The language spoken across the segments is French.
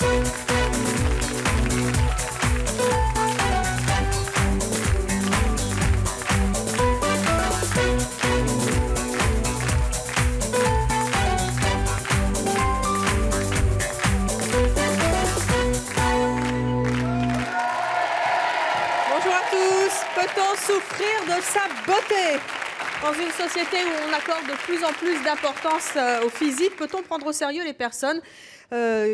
Peut-on souffrir de sa beauté? Dans une société où on accorde de plus en plus d'importance au physique, peut-on prendre au sérieux les personnes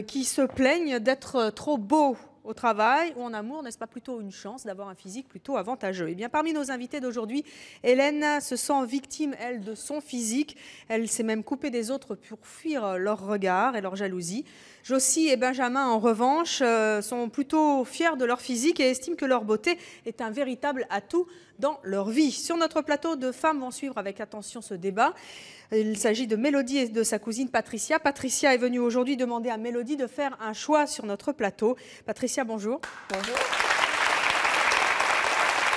qui se plaignent d'être trop beaux au travail ou en amour? N'est-ce pas plutôt une chance d'avoir un physique plutôt avantageux? Eh bien, parmi nos invités d'aujourd'hui, Hélène se sent victime, elle, de son physique. Elle s'est même coupée des autres pour fuir leur regard et leur jalousie. Josie et Benjamin, en revanche, sont plutôt fiers de leur physique et estiment que leur beauté est un véritable atout dans leur vie. Sur notre plateau, deux femmes vont suivre avec attention ce débat. Il s'agit de Mélodie et de sa cousine Patricia. Patricia est venue aujourd'hui demander à Mélodie de faire un choix sur notre plateau. Patricia, bonjour. Bonjour.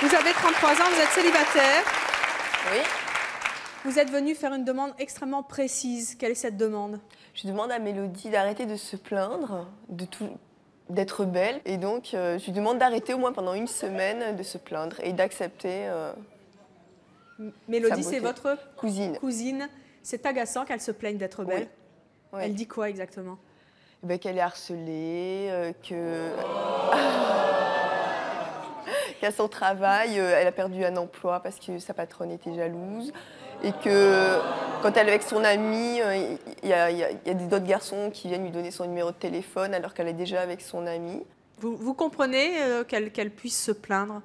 Vous avez 33 ans, vous êtes célibataire. Oui. Vous êtes venue faire une demande extrêmement précise. Quelle est cette demande? Je demande à Mélodie d'arrêter de se plaindre, d'être belle. Et donc, je lui demande d'arrêter au moins pendant une semaine de se plaindre et d'accepter Mélodie, c'est votre cousine. C'est agaçant qu'elle se plaigne d'être belle. Oui. Elle dit quoi exactement? Qu'elle est harcelée, qu'à son travail, elle a perdu un emploi parce que sa patronne était jalouse. Et que quand elle est avec son ami, il y a d'autres garçons qui viennent lui donner son numéro de téléphone alors qu'elle est déjà avec son ami. Vous comprenez qu'elle puisse se plaindre?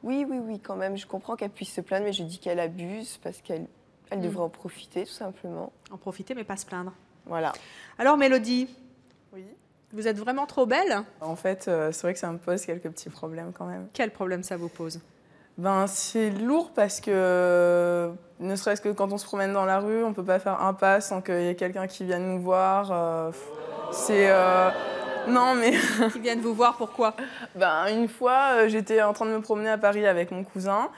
Oui, quand même. Je comprends qu'elle puisse se plaindre, mais je dis qu'elle abuse parce qu'elle devrait en profiter, tout simplement. En profiter, mais pas se plaindre. Voilà. Alors, Mélodie, oui. Vous êtes vraiment trop belle? En fait, c'est vrai que ça me pose quelques petits problèmes quand même. Quel problème ça vous pose? C'est lourd parce que, ne serait-ce que quand on se promène dans la rue, on ne peut pas faire un pas sans qu'il y ait quelqu'un qui vienne nous voir. Non, mais... Qui viennent vous voir, pourquoi? Une fois, j'étais en train de me promener à Paris avec mon cousin.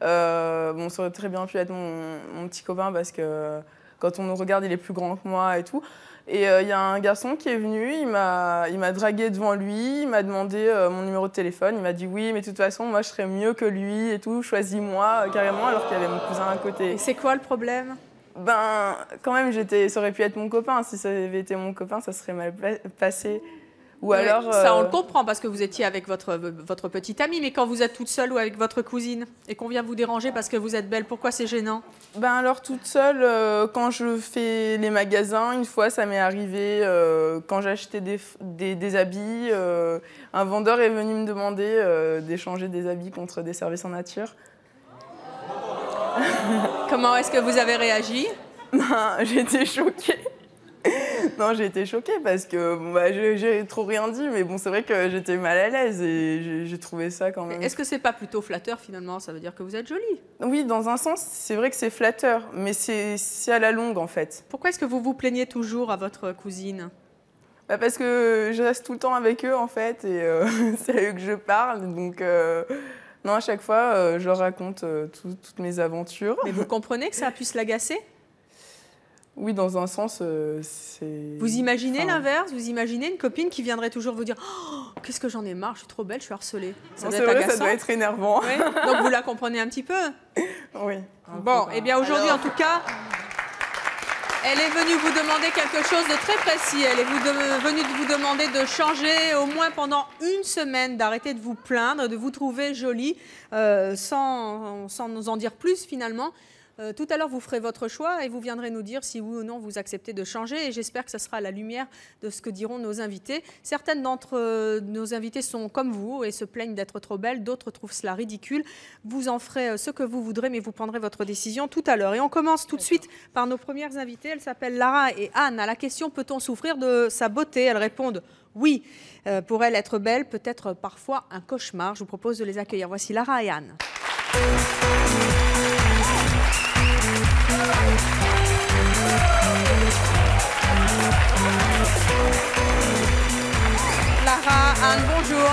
Ça aurait très bien pu être mon petit copain parce que quand on nous regarde, il est plus grand que moi et tout. Et il y a un garçon qui est venu, il m'a dragué devant lui, il m'a demandé mon numéro de téléphone. Il m'a dit oui, mais de toute façon, moi, je serais mieux que lui et tout. Choisis-moi carrément, alors qu'il y avait mon cousin à côté. Et c'est quoi le problème? Quand même, ça aurait pu être mon copain. Si ça avait été mon copain, ça serait mal passé. Ou alors, ça, on le comprend parce que vous étiez avec votre petite amie, mais quand vous êtes toute seule ou avec votre cousine et qu'on vient vous déranger parce que vous êtes belle, pourquoi c'est gênant? Alors toute seule, quand je fais les magasins, une fois ça m'est arrivé, quand j'achetais des habits, un vendeur est venu me demander d'échanger des habits contre des services en nature. Comment est-ce que vous avez réagi? J'ai été choquée. Non, j'ai été choquée parce que j'ai trop rien dit, mais c'est vrai que j'étais mal à l'aise et j'ai trouvé ça quand même. Est-ce que c'est pas plutôt flatteur finalement? Ça veut dire que vous êtes jolie. Oui, dans un sens, c'est vrai que c'est flatteur, mais c'est à la longue en fait. Pourquoi est-ce que vous vous plaignez toujours à votre cousine? Parce que je reste tout le temps avec eux en fait et c'est à eux que je parle, donc non, à chaque fois, je leur raconte toutes mes aventures. Mais vous comprenez que ça puisse l'agacer? Oui, dans un sens, c'est... Vous imaginez l'inverse? Vous imaginez une copine qui viendrait toujours vous dire oh, « Qu'est-ce que j'en ai marre, je suis trop belle, je suis harcelée ». Ça doit être énervant. Oui. Donc vous la comprenez un petit peu? Oui. Bon, eh bien aujourd'hui, en tout cas, elle est venue vous demander quelque chose de très précis. Elle est venue vous demander de changer au moins pendant une semaine, d'arrêter de vous plaindre, de vous trouver jolie, sans nous en dire plus finalement. Tout à l'heure, vous ferez votre choix et vous viendrez nous dire si oui ou non vous acceptez de changer. Et j'espère que ce sera à la lumière de ce que diront nos invités. Certaines d'entre nos invités sont comme vous et se plaignent d'être trop belles. D'autres trouvent cela ridicule. Vous en ferez ce que vous voudrez, mais vous prendrez votre décision tout à l'heure. Et on commence tout de suite par nos premières invitées. Elles s'appellent Lara et Anne. À la question « Peut-on souffrir de sa beauté ?» Elles répondent « Oui, pour elle, être belle peut être parfois un cauchemar. » Je vous propose de les accueillir. Voici Lara et Anne. Lara, Anne, bonjour.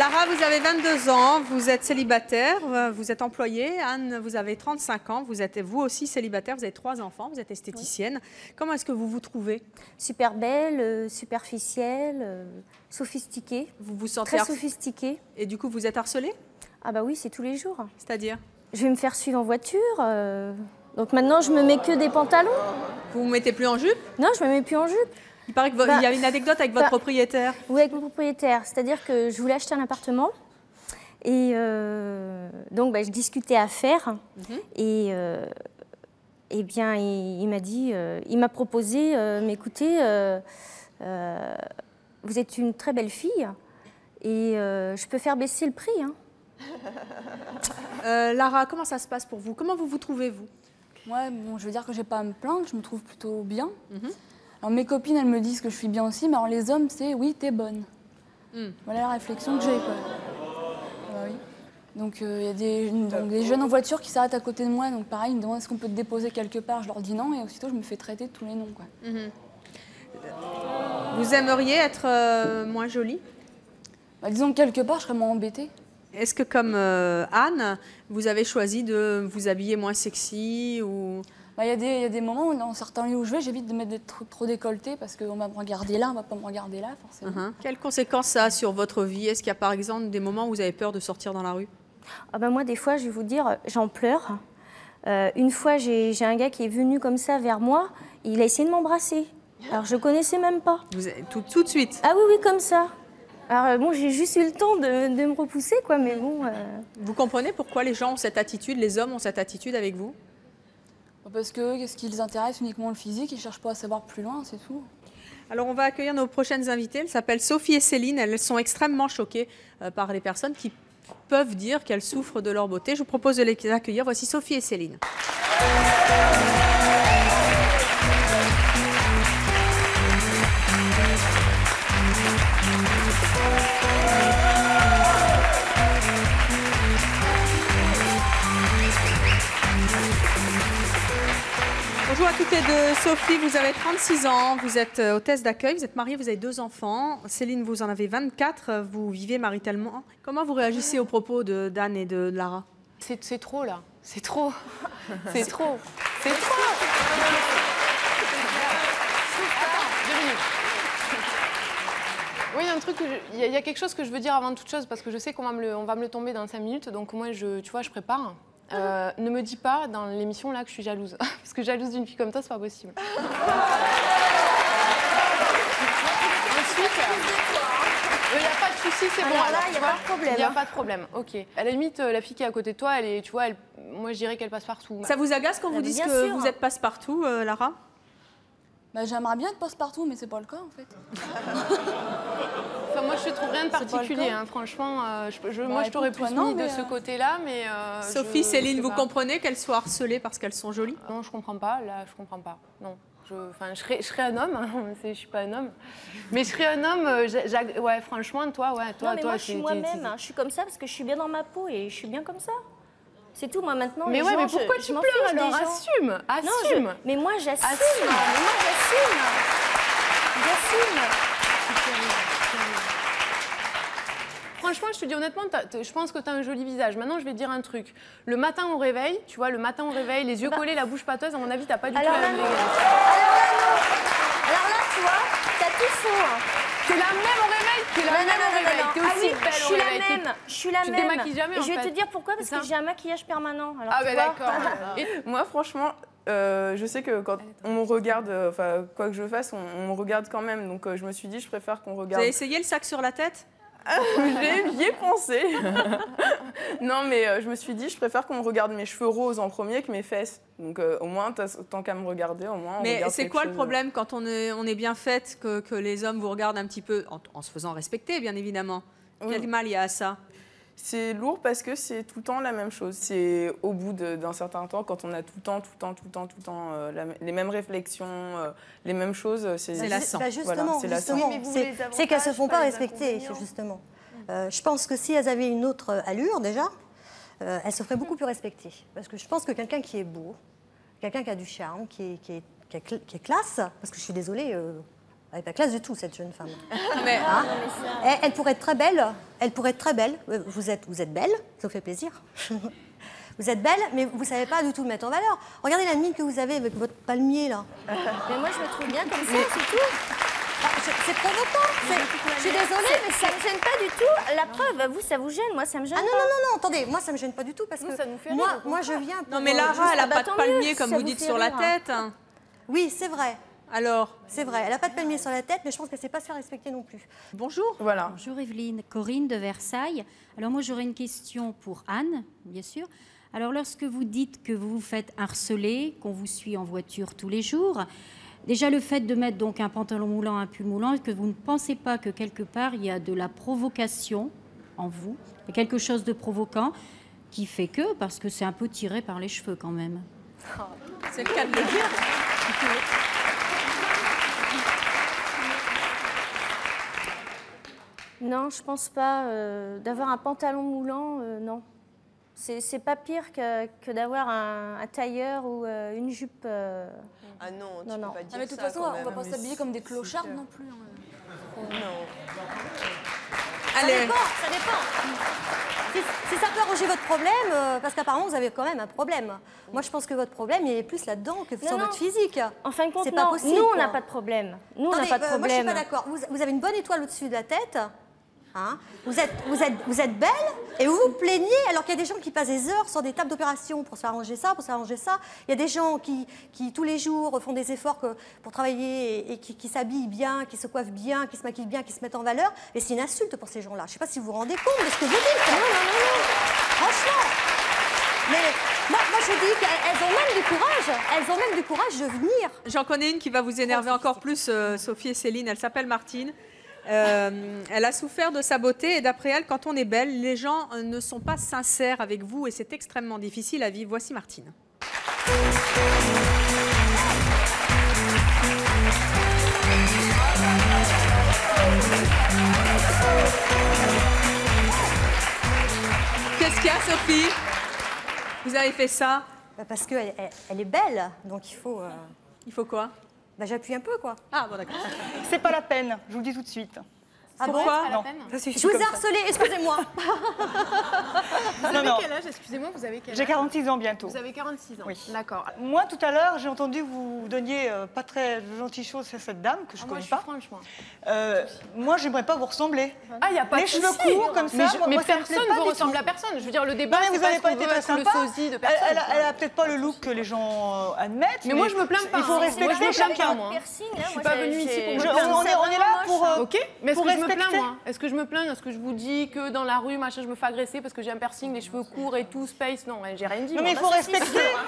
Lara, vous avez 22 ans, vous êtes célibataire, vous êtes employée. Anne, vous avez 35 ans, vous êtes vous aussi célibataire, vous avez 3 enfants, vous êtes esthéticienne. Oui. Comment est-ce que vous vous trouvez? Super belle, superficielle, sophistiquée. Vous vous sentez très sophistiquée. Et du coup, vous êtes harcelée? Ah bah oui, c'est tous les jours. C'est-à-dire? Je vais me faire suivre en voiture. Donc maintenant, je me mets que des pantalons. Vous vous mettez plus en jupe? Non, je me mets plus en jupe. Il paraît qu'il y a une anecdote avec votre propriétaire. Oui, avec mon propriétaire. C'est-à-dire que je voulais acheter un appartement. Et donc, je discutais affaires. Et bien, il m'a dit, il m'a proposé, mais écoutez, vous êtes une très belle fille et je peux faire baisser le prix. Hein. Lara, comment ça se passe pour vous? Comment vous vous trouvez, vous? Moi, bon, je veux dire que j'ai pas à me plaindre, je me trouve plutôt bien. Alors mes copines, elles me disent que je suis bien aussi, mais alors les hommes, c'est oui, t'es bonne. Voilà la réflexion que j'ai, quoi. Bah, oui. Donc il y a des jeunes en voiture qui s'arrêtent à côté de moi, donc pareil, ils me demandent est-ce qu'on peut te déposer quelque part, je leur dis non, et aussitôt je me fais traiter de tous les noms, quoi. Vous aimeriez être moins jolie? Bah, disons que quelque part, je serais moins embêtée. Est-ce que comme Anne, vous avez choisi de vous habiller moins sexy ou... Il y a des moments où, dans certains lieux où je vais, j'évite de mettre trop décolleté parce qu'on va me regarder là, on va pas me regarder là, forcément. Quelles conséquences ça a sur votre vie? Est-ce qu'il y a par exemple des moments où vous avez peur de sortir dans la rue? Moi, des fois, je vais vous dire, j'en pleure. Une fois, j'ai un gars qui est venu comme ça vers moi, il a essayé de m'embrasser. Alors, je connaissais même pas. Vous avez, tout de suite? Ah oui, comme ça. Alors bon, j'ai juste eu le temps de me repousser, quoi, mais bon... Vous comprenez pourquoi les gens ont cette attitude, les hommes ont cette attitude avec vous? Parce que qu'est-ce qui les intéresse uniquement le physique, ils ne cherchent pas à savoir plus loin, c'est tout. Alors on va accueillir nos prochaines invitées, elles s'appellent Sophie et Céline, elles sont extrêmement choquées par les personnes qui peuvent dire qu'elles souffrent de leur beauté. Je vous propose de les accueillir, voici Sophie et Céline. Bonjour à toutes les deux. Sophie, vous avez 36 ans, vous êtes hôtesse d'accueil, vous êtes mariée, vous avez 2 enfants. Céline, vous en avez 24, vous vivez maritalement. Comment vous réagissez aux propos d'Anne et de Lara? C'est trop là, c'est trop. C'est trop. C'est trop. Attends, 2 minutes. Oui, il y a un truc, il y a quelque chose que je veux dire avant toute chose parce que je sais qu'on va me le tomber dans 5 minutes, donc moi, tu vois, je prépare. Ne me dis pas dans l'émission là que je suis jalouse. Parce que jalouse d'une fille comme toi, c'est pas possible. Ensuite, il n'y a pas de souci, c'est bon. Alors là, il n'y a pas de problème. Il n'y a pas de problème, ok. À la limite, la fille qui est à côté de toi, tu vois, moi je dirais qu'elle passe partout. Ça vous agace quand vous dites que vous êtes passe-partout, Lara? J'aimerais bien être passe-partout, mais c'est pas le cas en fait. Enfin, moi, je te trouve rien de particulier, hein. Franchement. Moi, je t'aurais plus mis de ce côté-là, mais... Sophie, Céline, vous comprenez qu'elles soient harcelées parce qu'elles sont jolies? Non, je comprends pas. Là, je comprends pas. Non. Je serais un homme. Hein. Je suis pas un homme. Mais je serais un homme... ouais, franchement, toi, non, mais moi, je suis moi-même. Hein. Je suis comme ça parce que je suis bien dans ma peau et je suis bien comme ça. C'est tout, moi, maintenant, mais ouais, mais pourquoi tu pleures alors? Assume. Assume. Non, mais moi, j'assume. Mais moi, j'assume. Franchement, je te dis honnêtement, je pense que tu as un joli visage. Maintenant, je vais te dire un truc. Le matin au réveil, tu vois, les yeux collés, la bouche pâteuse, à mon avis, t'as pas du tout la même élégance. Alors là, tu vois, t'as tout faux. Hein. T'es la même au réveil, t'es la même au réveil. T'es aussi belle au réveil. Je suis la même. Tu te démaquilles jamais, en fait. Et je vais te dire pourquoi, parce que j'ai un maquillage permanent. Alors, ah ben d'accord. Moi, franchement, je sais que quand on me regarde, enfin, quoi que je fasse, on me regarde quand même. Donc je me suis dit, je préfère qu'on regarde. Vous avez essayé le sac sur la tête? J'y ai pensé. Non, mais je me suis dit, je préfère qu'on me regarde mes cheveux roses en premier que mes fesses. Donc au moins, tant qu'à me regarder, au moins on mais regarde c'est quelque quoi chose. Le problème quand on est bien faite, que les hommes vous regardent un petit peu, en se faisant respecter, bien évidemment? Quel mal il y a à ça? C'est lourd parce que c'est tout le temps la même chose. C'est au bout d'un certain temps, quand on a tout le temps les mêmes réflexions, les mêmes choses, c'est lassant. Justement, voilà, c'est qu'elles ne se font pas respecter, justement. Je pense que si elles avaient une autre allure, déjà, elles se feraient beaucoup plus respecter. Parce que je pense que quelqu'un qui est beau, quelqu'un qui a du charme, qui est classe, parce que je suis désolée, Elle n'est pas classe du tout, cette jeune femme. Mais, Hein elle pourrait être très belle. Elle pourrait être très belle. Vous êtes belle, ça vous fait plaisir. Vous êtes belle, mais vous ne savez pas du tout le mettre en valeur. Regardez la mine que vous avez avec votre palmier, là. Mais moi, je me trouve bien comme ça, c'est tout. C'est provoquant. Je suis désolée, Mais ça me gêne pas du tout. La preuve, vous, ça vous gêne, moi, ça me gêne Ah non, pas. non, non, non, attendez, moi ça me gêne pas du tout parce Nous, que ça nous fait rire, moi je viens pour... non, mais Lara, elle n'a pas de tant palmier, mieux, comme ça vous vous dites, fait sur la rire. tête. Oui, c'est vrai, Alors, c'est vrai. Elle n'a pas de palmier sur la tête, mais je pense qu'elle ne sait pas se faire respecter non plus. bonjour. Voilà. Bonjour Evelyne, Corinne de Versailles. Alors moi j'aurais une question pour Anne, bien sûr. Alors lorsque vous dites que vous vous faites harceler, qu'on vous suit en voiture tous les jours, déjà le fait de mettre donc un pantalon moulant, un pull moulant, est-ce que vous ne pensez pas que quelque part il y a de la provocation en vous, il y a quelque chose de provoquant qui fait que, parce que c'est un peu tiré par les cheveux quand même. C'est le cas de le dire. Non, je pense pas. D'avoir un pantalon moulant, non. C'est pas pire que d'avoir un tailleur ou une jupe. Ah non, tu Non, peux non. pas dire Ah, mais de toute ça, façon, quand on va même. pas s'habiller comme des clochards non plus. Hein. Non. Ça Allez, dépend, ça dépend. Si ça peut arranger votre problème, parce qu'apparemment vous avez quand même un problème. Moi je pense que votre problème il est plus là-dedans que sur non. votre physique. En fin de compte, C'est pas non. possible, Nous, on quoi. n'a pas de problème. Nous, on n'a Attendez, pas de moi je suis problème. pas d'accord. Vous avez une bonne étoile au-dessus de la tête. Hein, vous êtes belle et vous vous plaignez alors qu'il y a des gens qui passent des heures sur des tables d'opération pour s'arranger ça, pour s'arranger ça. Il y a des gens qui tous les jours font des efforts pour travailler et qui s'habillent bien, qui se coiffent bien, qui se maquillent bien, qui se mettent en valeur. Et c'est une insulte pour ces gens-là. Je ne sais pas si vous vous rendez compte de ce que vous dites. Non. Franchement. Mais moi je dis qu'elles ont même du courage. Elles ont même du courage de venir. j'en connais une qui va vous énerver encore plus, Sophie et Céline. Elle s'appelle Martine. Elle a souffert de sa beauté et d'après elle, quand on est belle, les gens ne sont pas sincères avec vous et c'est extrêmement difficile à vivre. Voici Martine. Qu'est-ce qu'il y a, Sophie? Vous avez fait ça? Parce qu'elle est belle, donc il faut... Il faut quoi? j'appuie un peu, quoi. Ah bon, d'accord. C'est pas la peine, je vous le dis tout de suite. Ah bon? Pourquoi? Non. peine. Je vous ai harcelé, excusez-moi. Vous avez non. quel âge? Excusez-moi, vous avez quel âge? J'ai 46 ans bientôt. Vous avez 46 ans. Oui. D'accord. Moi, tout à l'heure, j'ai entendu que vous donniez pas très gentilles choses à cette dame que je Ah, moi, connais je suis pas. franche, moi. Moi, j'aimerais pas vous ressembler. Ah, il n'y a pas Les de cheveux souci. courts comme ça, Mais, moi, mais ça me plaît personne pas ne vous du ressemble tout. à personne. Je veux dire, le débat, Non, mais c'est vous pas n'avez ce pas qu'on été veut très être le sympa. sosie de personne. Elle a peut-être pas le look que les gens admettent. Mais moi, je me plains pas. Il faut hein. respecter Moi, je me plains pas, chacun. moi. Piercing, Je suis pas venue ici pour me Je- plaindre. on est là pour... Ok, mais est-ce pour que je me plains, respecter. moi? Est-ce que je me plains? Est-ce que je vous dis que dans la rue, machin, je me fais agresser parce que j'ai un piercing, les cheveux courts et tout, space? Non, j'ai rien dit. Non, moi. mais il faut respecter.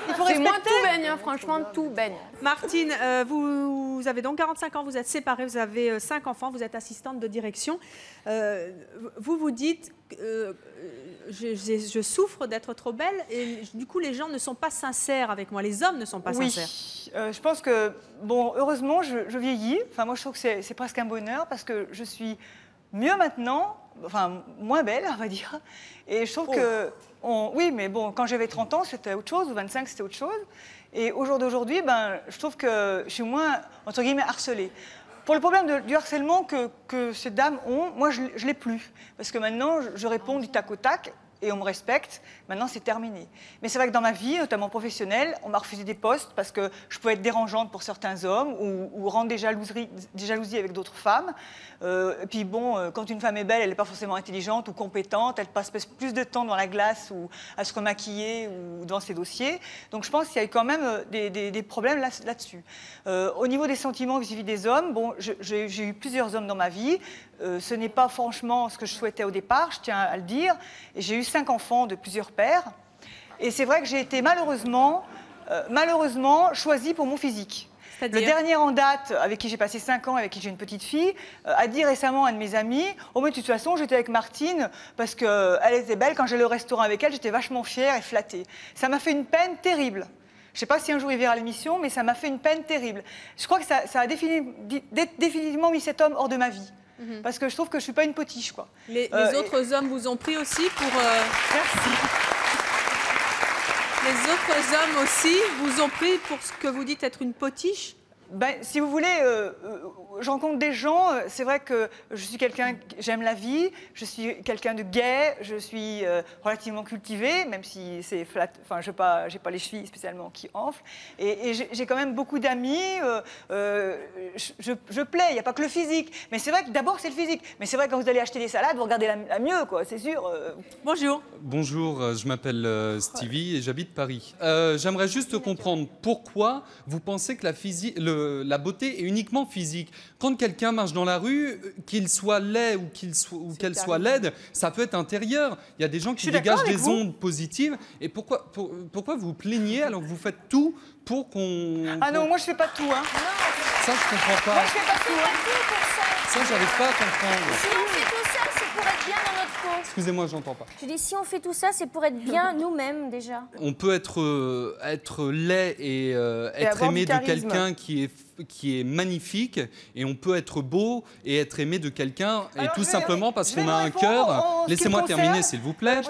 Il faut C'est moi, respecter. tout baigne, hein, franchement, tout baigne. Martine, vous avez donc 45 ans, vous êtes séparée, vous avez 5 enfants, vous êtes assistante de direction. Vous dites, je souffre d'être trop belle et du coup les gens ne sont pas sincères avec moi, les hommes ne sont pas sincères. Je pense que, bon, heureusement, je vieillis. Enfin, moi, je trouve que c'est presque un bonheur parce que je suis mieux maintenant, enfin, moins belle, on va dire. Et je trouve que, oui, mais bon, quand j'avais 30 ans, c'était autre chose, ou 25, c'était autre chose. Et au jour d'aujourd'hui, je trouve que je suis moins, entre guillemets, harcelée. Pour le problème du harcèlement que ces dames ont, moi, je ne l'ai plus. Parce que maintenant, je réponds du tac au tac et on me respecte. Maintenant, c'est terminé. Mais c'est vrai que dans ma vie, notamment professionnelle, on m'a refusé des postes parce que je pouvais être dérangeante pour certains hommes ou rendre des jalousies avec d'autres femmes. Et puis bon, quand une femme est belle, elle n'est pas forcément intelligente ou compétente. Elle passe plus de temps dans la glace ou à se remaquiller ou dans ses dossiers. Donc je pense qu'il y a eu quand même des problèmes là-dessus. Au niveau des sentiments vis-à-vis des hommes, bon, j'ai eu plusieurs hommes dans ma vie. Ce n'est pas franchement ce que je souhaitais au départ, je tiens à le dire. Et j'ai eu 5 enfants de plusieurs pères. Et c'est vrai que j'ai été malheureusement choisie pour mon physique. Le dernier en date, avec qui j'ai passé 5 ans, avec qui j'ai une petite fille, a dit récemment à un de mes amis, « Oh, mais de toute façon, j'étais avec Martine parce qu'elle était belle. Quand j'allais au restaurant avec elle, j'étais vachement fière et flattée. » Ça m'a fait une peine terrible. Je ne sais pas si un jour il verra l'émission, mais ça m'a fait une peine terrible. Je crois que ça a définitivement mis cet homme hors de ma vie. Parce que je trouve que je ne suis pas une potiche, quoi. Les autres hommes vous ont pris aussi pour... Merci. Les autres hommes aussi vous ont pris pour ce que vous dites être une potiche? Si vous voulez, je rencontre des gens. C'est vrai que je suis quelqu'un, j'aime la vie. Je suis quelqu'un de gai. Je suis relativement cultivée, même si c'est flat. Enfin, j'ai pas les chevilles spécialement qui enflent. Et j'ai quand même beaucoup d'amis. Je plais. Il n'y a pas que le physique. Mais c'est vrai que d'abord c'est le physique. Mais c'est vrai que quand vous allez acheter des salades, vous regardez la mieux, quoi. C'est sûr. Bonjour. Bonjour, je m'appelle Stevie et j'habite Paris. J'aimerais juste comprendre pourquoi vous pensez que la beauté est uniquement physique. Quand quelqu'un marche dans la rue, qu'il soit laid ou qu'elle soit laide, ça peut être intérieur. Il y a des gens qui dégagent des ondes positives. Et pourquoi vous vous plaignez alors que vous faites tout pour qu'on... Ah non, moi je fais pas tout. Hein. Ça, je comprends pas. Moi je fais pas tout. Hein. Ça, j'arrive pas à comprendre. Si on fait tout ça, c'est pour être bien dans notre peau. Excusez-moi, j'entends pas. Je dis, si on fait tout ça, c'est pour être bien nous-mêmes déjà. On peut être laid et être aimé de quelqu'un qui est magnifique, et on peut être beau et être aimé de quelqu'un, et tout simplement parce qu'on a un cœur. Laissez-moi terminer, s'il vous plaît.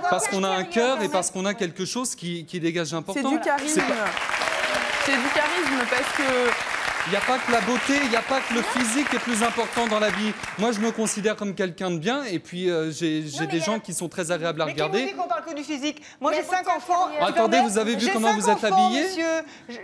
Parce qu'on a un cœur et parce qu'on a quelque chose qui dégage important. C'est du charisme. C'est du charisme parce que... Il n'y a pas que la beauté, il n'y a pas que le physique qui est plus important dans la vie. Moi, je me considère comme quelqu'un de bien, et puis j'ai des gens qui sont très agréables à regarder. Mais qui vous dit qu'on parle que du physique? Moi, j'ai 5 enfants. Attendez, vous avez vu comment vous êtes habillé? Monsieur,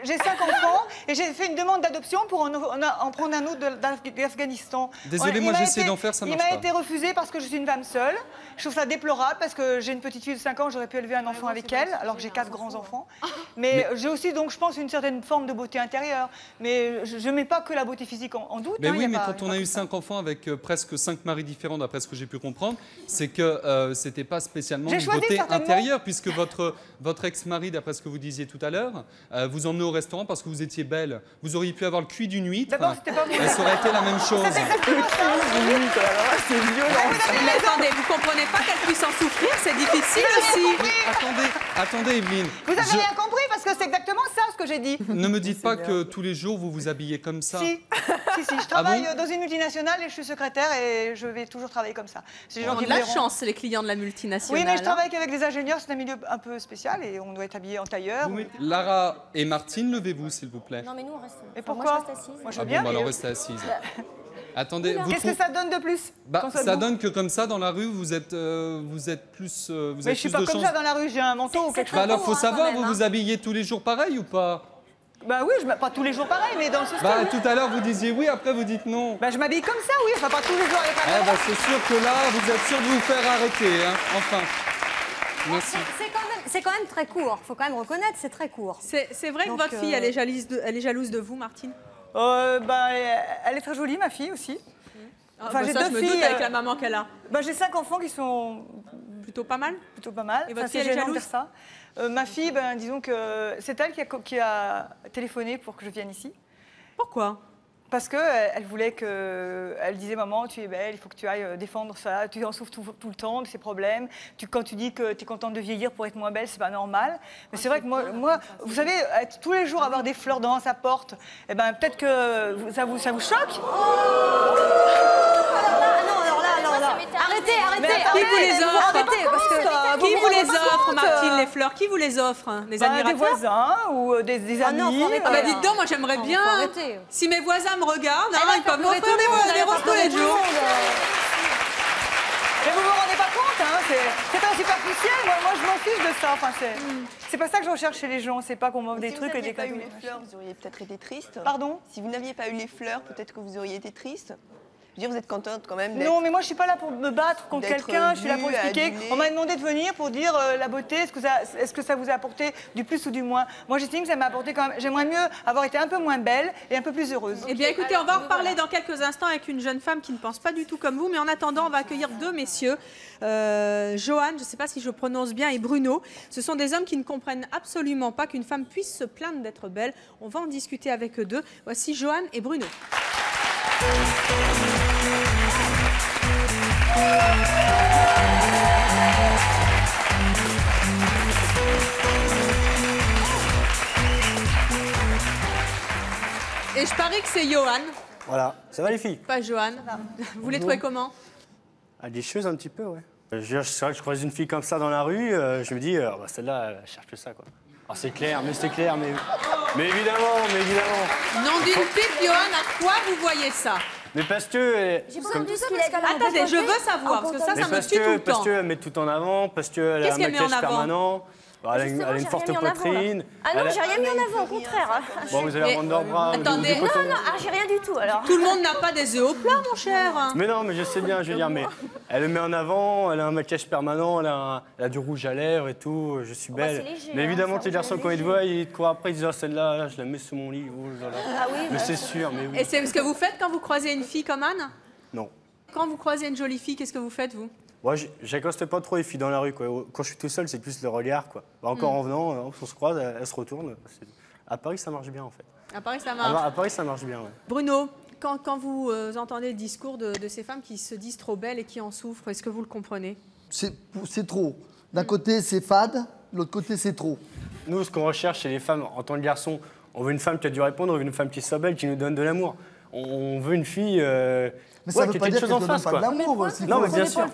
j'ai 5 enfants, et j'ai fait une demande d'adoption pour en prendre un autre d'Afghanistan. Désolé, moi j'essaie d'en faire, ça marche pas. Il m'a été refusé parce que je suis une femme seule. Je trouve ça déplorable parce que j'ai une petite fille de 5 ans, j'aurais pu élever un enfant avec elle, alors que j'ai 4 grands-enfants. Mais j'ai aussi, donc, je pense, une certaine forme de beauté intérieure. Mais je ne mets pas que la beauté physique en doute. Mais oui, mais quand on a eu 5 enfants avec presque 5 maris différents, d'après ce que j'ai pu comprendre, c'est que c'était pas spécialement une beauté intérieure, puisque votre ex-mari, d'après ce que vous disiez tout à l'heure, vous emmenez au restaurant parce que vous étiez belle. Vous auriez pu avoir le cuit d'une huître, et ça aurait été la même chose. C'est violent. Mais attendez, vous comprenez pas qu'elle puisse en souffrir, c'est difficile aussi. Attendez, Evelyne. Vous avez rien compris parce que c'est exactement ça ce que j'ai dit. Ne me dites pas que tous les jours vous vous habillez comme ça. Si. Je travaille dans une multinationale et je suis secrétaire et je vais toujours travailler comme ça. C'est gens qui ont de la chance, les clients de la multinationale. Oui, mais je travaille qu'avec des ingénieurs, c'est un milieu un peu spécial et on doit être habillé en tailleur. Lara et Martine, levez-vous s'il vous plaît. Non, mais nous on reste. Et pourquoi? Moi je reste assise. Moi je veux bien. Alors restez assise. Attendez, qu'est-ce que ça donne de plus? Ça donne que comme ça, dans la rue, vous êtes plus... mais je suis pas comme ça dans la rue, j'ai un manteau ou quelque chose. Alors, faut savoir, vous vous habillez tous les jours pareil ou pas? Bah oui, pas tous les jours pareil, mais dans ce style. Bah tout à l'heure, vous disiez oui, après vous dites non. Bah je m'habille comme ça, oui, enfin pas tous les jours avec la bah c'est sûr que là, vous êtes sûr de vous faire arrêter, hein, enfin. Merci. C'est quand même très court, faut quand même reconnaître, c'est très court. C'est vrai que votre fille, elle est jalouse de vous, Martine? Elle est très jolie, ma fille aussi. Enfin, j'ai 2 filles. Je me doute avec la maman qu'elle a. J'ai 5 enfants qui sont plutôt pas mal. Plutôt pas mal. Et votre fille, elle est jalouse? Ça. Ma fille, disons que c'est elle qui a téléphoné pour que je vienne ici. Pourquoi? Parce qu'elle voulait que... Elle disait, maman, tu es belle, il faut que tu ailles défendre ça. Tu en souffres tout le temps de ces problèmes. Quand tu dis que tu es contente de vieillir pour être moins belle, c'est pas normal. Mais c'est vrai que moi, vous savez, tous les jours avoir des fleurs devant sa porte, peut-être que ça vous choque. Arrêtez. Qui vous les offre? Qui vous les offre, Martine, les fleurs? Qui vous les offre? Des admirateurs? Des voisins ou des amis. Dites donc, moi j'aimerais bien. Si mes voisins me regardent, ils peuvent m'offrir des roses tous les jours. Mais vous vous rendez pas compte, hein, c'est pas superficiel. Moi, je m'en fiche de ça. Enfin, c'est pas ça que je recherche chez les gens. C'est pas qu'on m'offre des trucs et des cadeaux. Si vous n'aviez pas eu les fleurs, vous auriez peut-être été triste. Pardon? Si vous n'aviez pas eu les fleurs, peut-être que vous auriez été triste. Je veux dire, vous êtes contente quand même. Non, mais moi, je suis pas là pour me battre contre quelqu'un. Je suis là pour expliquer. On m'a demandé de venir pour dire la beauté. Est-ce que ça vous a apporté du plus ou du moins? Moi, j'estime que ça m'a apporté quand même. J'aimerais mieux avoir été un peu moins belle et un peu plus heureuse. Eh bien, écoutez, on va en reparler dans quelques instants avec une jeune femme qui ne pense pas du tout comme vous. Mais en attendant, on va accueillir 2 messieurs. Johan, je ne sais pas si je prononce bien, et Bruno. Ce sont des hommes qui ne comprennent absolument pas qu'une femme puisse se plaindre d'être belle. On va en discuter avec eux 2. Voici Johan et Bruno. Et je parie que c'est Johan. Voilà, ça va les filles? Pas Johan. Vous les trouvez comment? Déchieuse un petit peu, ouais. C'est vrai que je croise une fille comme ça dans la rue, je me dis, celle-là, elle cherche que ça, quoi. Alors c'est clair, mais Mais évidemment. Nom d'une pipe, Johan, à quoi vous voyez ça? Mais parce que... J'ai pas entendu ce qu'il a dit. Attendez, je veux savoir, parce que ça me tue tout le temps. Parce qu'elle met tout en avant, parce qu'elle a un maquillage permanent. Elle a une forte poitrine. Ah non, j'ai rien mis en avant, au contraire. Bon, vous avez un ventre bras. Attendez, non, j'ai rien du tout alors. Tout le monde n'a pas des œufs au plat, mon cher. Mais non, mais je sais bien, je veux dire, mais elle le met en avant, elle a un maquillage permanent, elle a du rouge à lèvres et tout, je suis belle. léger, Mais évidemment, c'est tes garçons, quand ils te voient, ils te courent après, ils disent, ah, celle-là, je la mets sous mon lit. Oh là là. Ah oui, mais c'est sûr, mais oui. Et c'est ce que vous faites quand vous croisez une fille comme Anne? Non. Quand vous croisez une jolie fille, qu'est-ce que vous faites, vous? Moi, j'accoste pas trop les filles dans la rue, quoi. Quand je suis tout seul, c'est plus le regard, quoi. Encore en venant, on se croise, elle se retourne. À Paris, ça marche bien, en fait. À Paris, ça marche. À Paris, ça marche bien, ouais. Bruno, quand vous entendez le discours de ces femmes qui se disent trop belles et qui en souffrent, est-ce que vous le comprenez? C'est trop. D'un côté, c'est fade, de l'autre côté, c'est trop. Nous, ce qu'on recherche chez les femmes, en tant que garçon, on veut une femme qui a dû répondre, on veut une femme qui soit belle, qui nous donne de l'amour. On veut une fille... Mais ça veut pas dire qu'elle ne donne pas de l'amour. Non, mais bien sûr.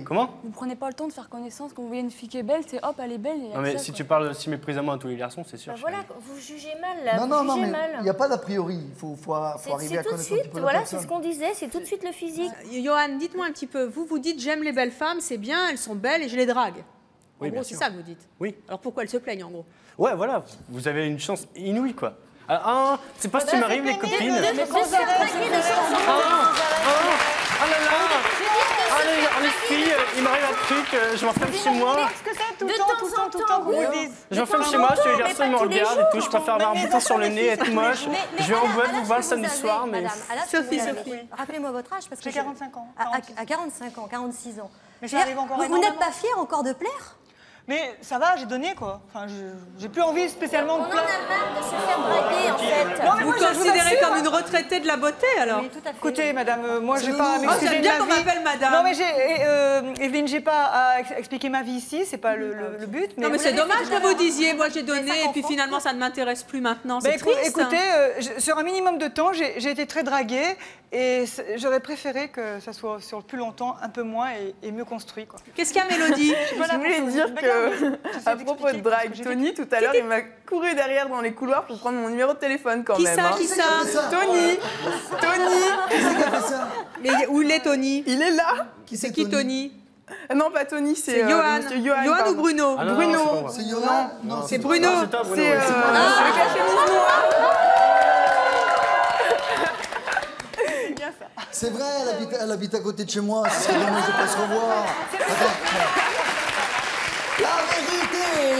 Comment? Vous prenez pas le temps de faire connaissance. Quand vous voyez une fille qui est belle, c'est hop, elle est belle. Non, mais si tu parles si méprisamment à tous les garçons, c'est sûr. Bah voilà, vous jugez mal là. Non, mais il n'y a pas d'a priori. Il faut arriver à connaître un petit peu la voilà, personne. c'est ce qu'on disait, c'est tout de suite le physique. Johan, dites-moi un petit peu, vous dites j'aime les belles femmes, c'est bien, elles sont belles et je les drague. En gros, c'est ça que vous dites. Oui. Alors pourquoi elles se plaignent en gros? Ouais, voilà, vous avez une chance inouïe, quoi. Ah, c'est pas ce qui m'arrive, les copines. Oh là là! Les filles, il m'arrive un truc, je m'enferme chez moi. Est-ce que c'est tout le temps, vous me dites? Je m'enferme chez moi, je suis les garçons, ils me regardent et tout. Je préfère avoir un bouton sur le nez, être moche. Je vais en boîte, vous voir le samedi soir, mais... Sophie. Rappelez-moi votre âge, parce que J'ai 45 ans. À 45 ans, 46 ans. Mais ça arrive encore Vous n'êtes pas fière encore de plaire? Mais ça va, j'ai donné, quoi. Enfin, j'ai plus envie spécialement de On en plaire. a marre de se faire draguer en fait. Non, mais Vous moi, je vous considérez assure, comme une retraitée de la beauté alors? Oui, tout à fait. Écoutez, madame, moi, j'ai pas à Oh, m'excuser j'aime de bien ma qu'on vie. m'appelle madame. Non, mais Evelyne, j'ai pas à expliquer ma vie ici, c'est pas le but. Non mais vous c'est l'avez dommage fait que vous disiez, moi j'ai donné et puis enfants. finalement ça ne m'intéresse plus maintenant, Bah, c'est triste. écoutez, sur un minimum de temps, j'ai été très draguée et j'aurais préféré que ça soit sur plus longtemps, un peu moins et mieux construit, quoi. Qu'est-ce qu'il y a, Mélodie? Je voulais dire que, à propos de drague, Tony, tout à l'heure, il m'a couru derrière dans les couloirs pour prendre mon numéro de téléphone quand même. Qui ça? Tony. Qui c'est qui a fait ça? Mais où est Tony? Il est là. C'est qui Tony? Non, pas Tony, c'est Johan. monsieur Johan. Johan ou pardon. Bruno? Ah non, Bruno. non, c'est pas moi. C'est Johan? Non, C'est Bruno. C'est toi, Bruno, C'est ouais, c'est moi. celui qui a la chemise noire. C'est vrai, elle habite à côté de chez moi. Ce serait dommage de pas se revoir.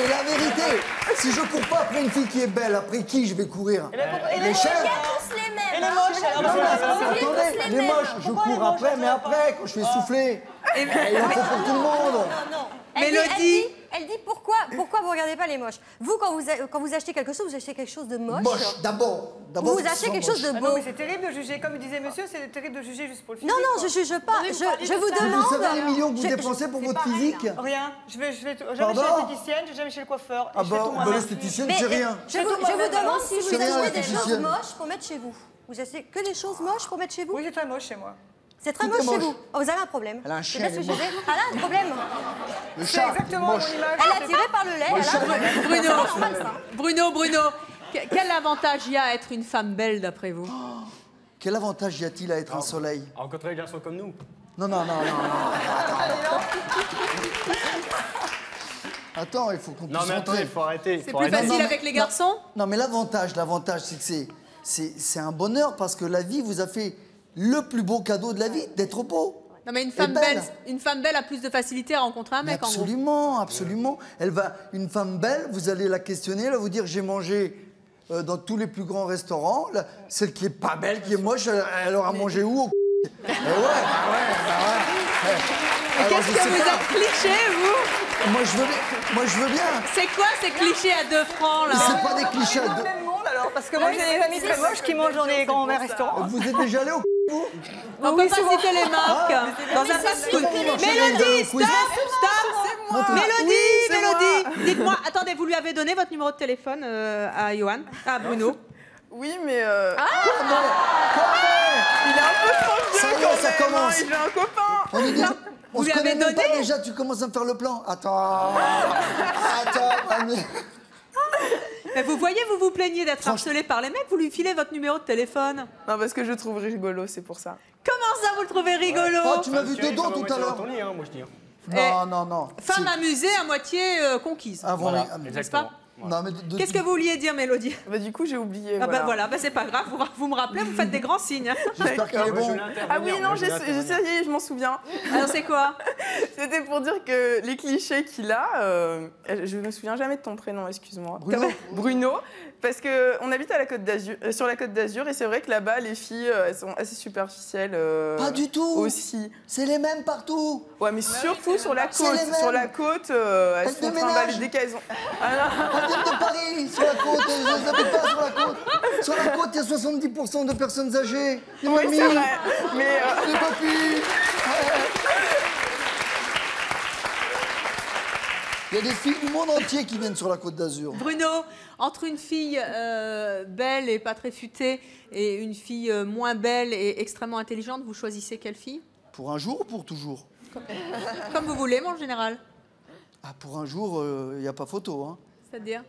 La vérité. Si je cours pas après une fille qui est belle, après qui je vais courir? Les chers. Tous les mêmes. Et les moches, Attendez, les moches, je cours après, mais après, quand je fais souffler. Il en faut pour tout le monde. Non. Mélodie. Elle dit pourquoi vous regardez pas les moches? Vous, quand vous achetez quelque chose, vous achetez quelque chose de moche. Moche, d'abord. Vous achetez quelque chose de Ah beau. non, mais c'est terrible de juger, comme disait monsieur, c'est terrible de juger juste pour le physique. Non, quoi. je juge pas. Je vous Vous demande. savez les millions que vous dépensez pour votre physique? Rien. Je vais jamais chez Pardon? l'esthéticienne, je vais jamais chez le coiffeur. Ah Et je fais tout bah, moi-même. l'esthéticienne, Mais c'est rien. je vous demande si vous C'est rien, achetez des choses l'esthéticienne. moches pour mettre chez vous. Vous achetez que des choses moches pour mettre chez vous? Oui, c'est très moche chez moi. C'est très Tout est moche chez moche. vous. Oh, vous avez un problème. Elle a un C'est chien, bien elle est ce que j'ai dit. Elle a un problème. Le C'est chat, exactement moche. mon image. Elle est attirée par le lait. Elle a un problème. Bruno, quel avantage il y a à être une femme belle d'après vous? Quel avantage y a-t-il à être un soleil? À rencontrer des garçons comme nous. Non. Attends, il faut qu'on puisse Non, mais attendez, rentrer. il faut arrêter. C'est plus facile avec les garçons? Non, mais l'avantage, c'est que c'est un bonheur parce que la vie vous a fait le plus beau cadeau de la vie, d'être beau. Non mais une Et femme belle. belle a plus de facilité à rencontrer un Mais mec en gros. absolument. Une femme belle, vous allez la questionner, elle va vous dire j'ai mangé dans tous les plus grands restaurants. Celle qui est pas belle, qui est moche, elle aura mangé où? Et ouais. Et qu'est-ce que vous êtes cliché, vous? Moi je veux bien. C'est quoi ces clichés à 2 francs là? Mais c'est pas des clichés à Dans deux. le même monde alors, parce que moi j'ai des amis très moches qui mangent dans les grands restaurants. Vous êtes déjà allé au vous? On peut pas citer les marques dans un fast-food. Mélodie, stop. Mélodie, dites-moi, attendez, vous lui avez donné votre numéro de téléphone à Johan, à Bruno? Oui, mais. Il est un peu trop Ça vieux y est, quand ça même, commence. hein, il a un copain. On Vous se lui connaît avez même pas donné? déjà, tu commences à me faire le plan. Attends. Mais vous voyez, vous vous plaignez d'être harcelé par les mecs, vous lui filez votre numéro de téléphone. Non, parce que je trouve rigolo, c'est pour ça. Comment ça, vous le trouvez rigolo? Oh, tu m'as vu dedans tout à l'heure. Moi, je dis. Non. Femme amusée à moitié conquise. Ah, voilà, n'est-ce pas? Non, mais Qu'est-ce que vous vouliez dire, Mélodie? Bah, du coup, j'ai oublié. Ah bah voilà, bah, c'est pas grave, vous me rappelez, vous faites des grands signes. Hein. J'espère qu'il est bon. Ah oui, non, je m'en souviens. Alors c'est quoi? C'était pour dire que les clichés qu'il a, je me souviens jamais de ton prénom, excuse-moi. Bruno. Parce qu'on habite à la Côte d'Azur, sur la Côte d'Azur, et c'est vrai que là-bas, les filles, elles sont assez superficielles. Pas du tout. Aussi. C'est les mêmes partout. Ouais, mais surtout sur la côte. Sur la côte, elles sont trimballées dès qu'elles ont. Elles viennent de Paris, sur la côte. Je n'habite pas sur la côte. Sur la côte, il y a 70% de personnes âgées. Les mamies. C'est vrai. Mais les papis. Il y a des filles du monde entier qui viennent sur la Côte d'Azur. Bruno, entre une fille belle et pas très futée et une fille moins belle et extrêmement intelligente, vous choisissez quelle fille? Pour un jour ou pour toujours? Comme vous voulez, mon général. Ah, pour un jour, il n'y a pas photo. Hein. C'est-à-dire?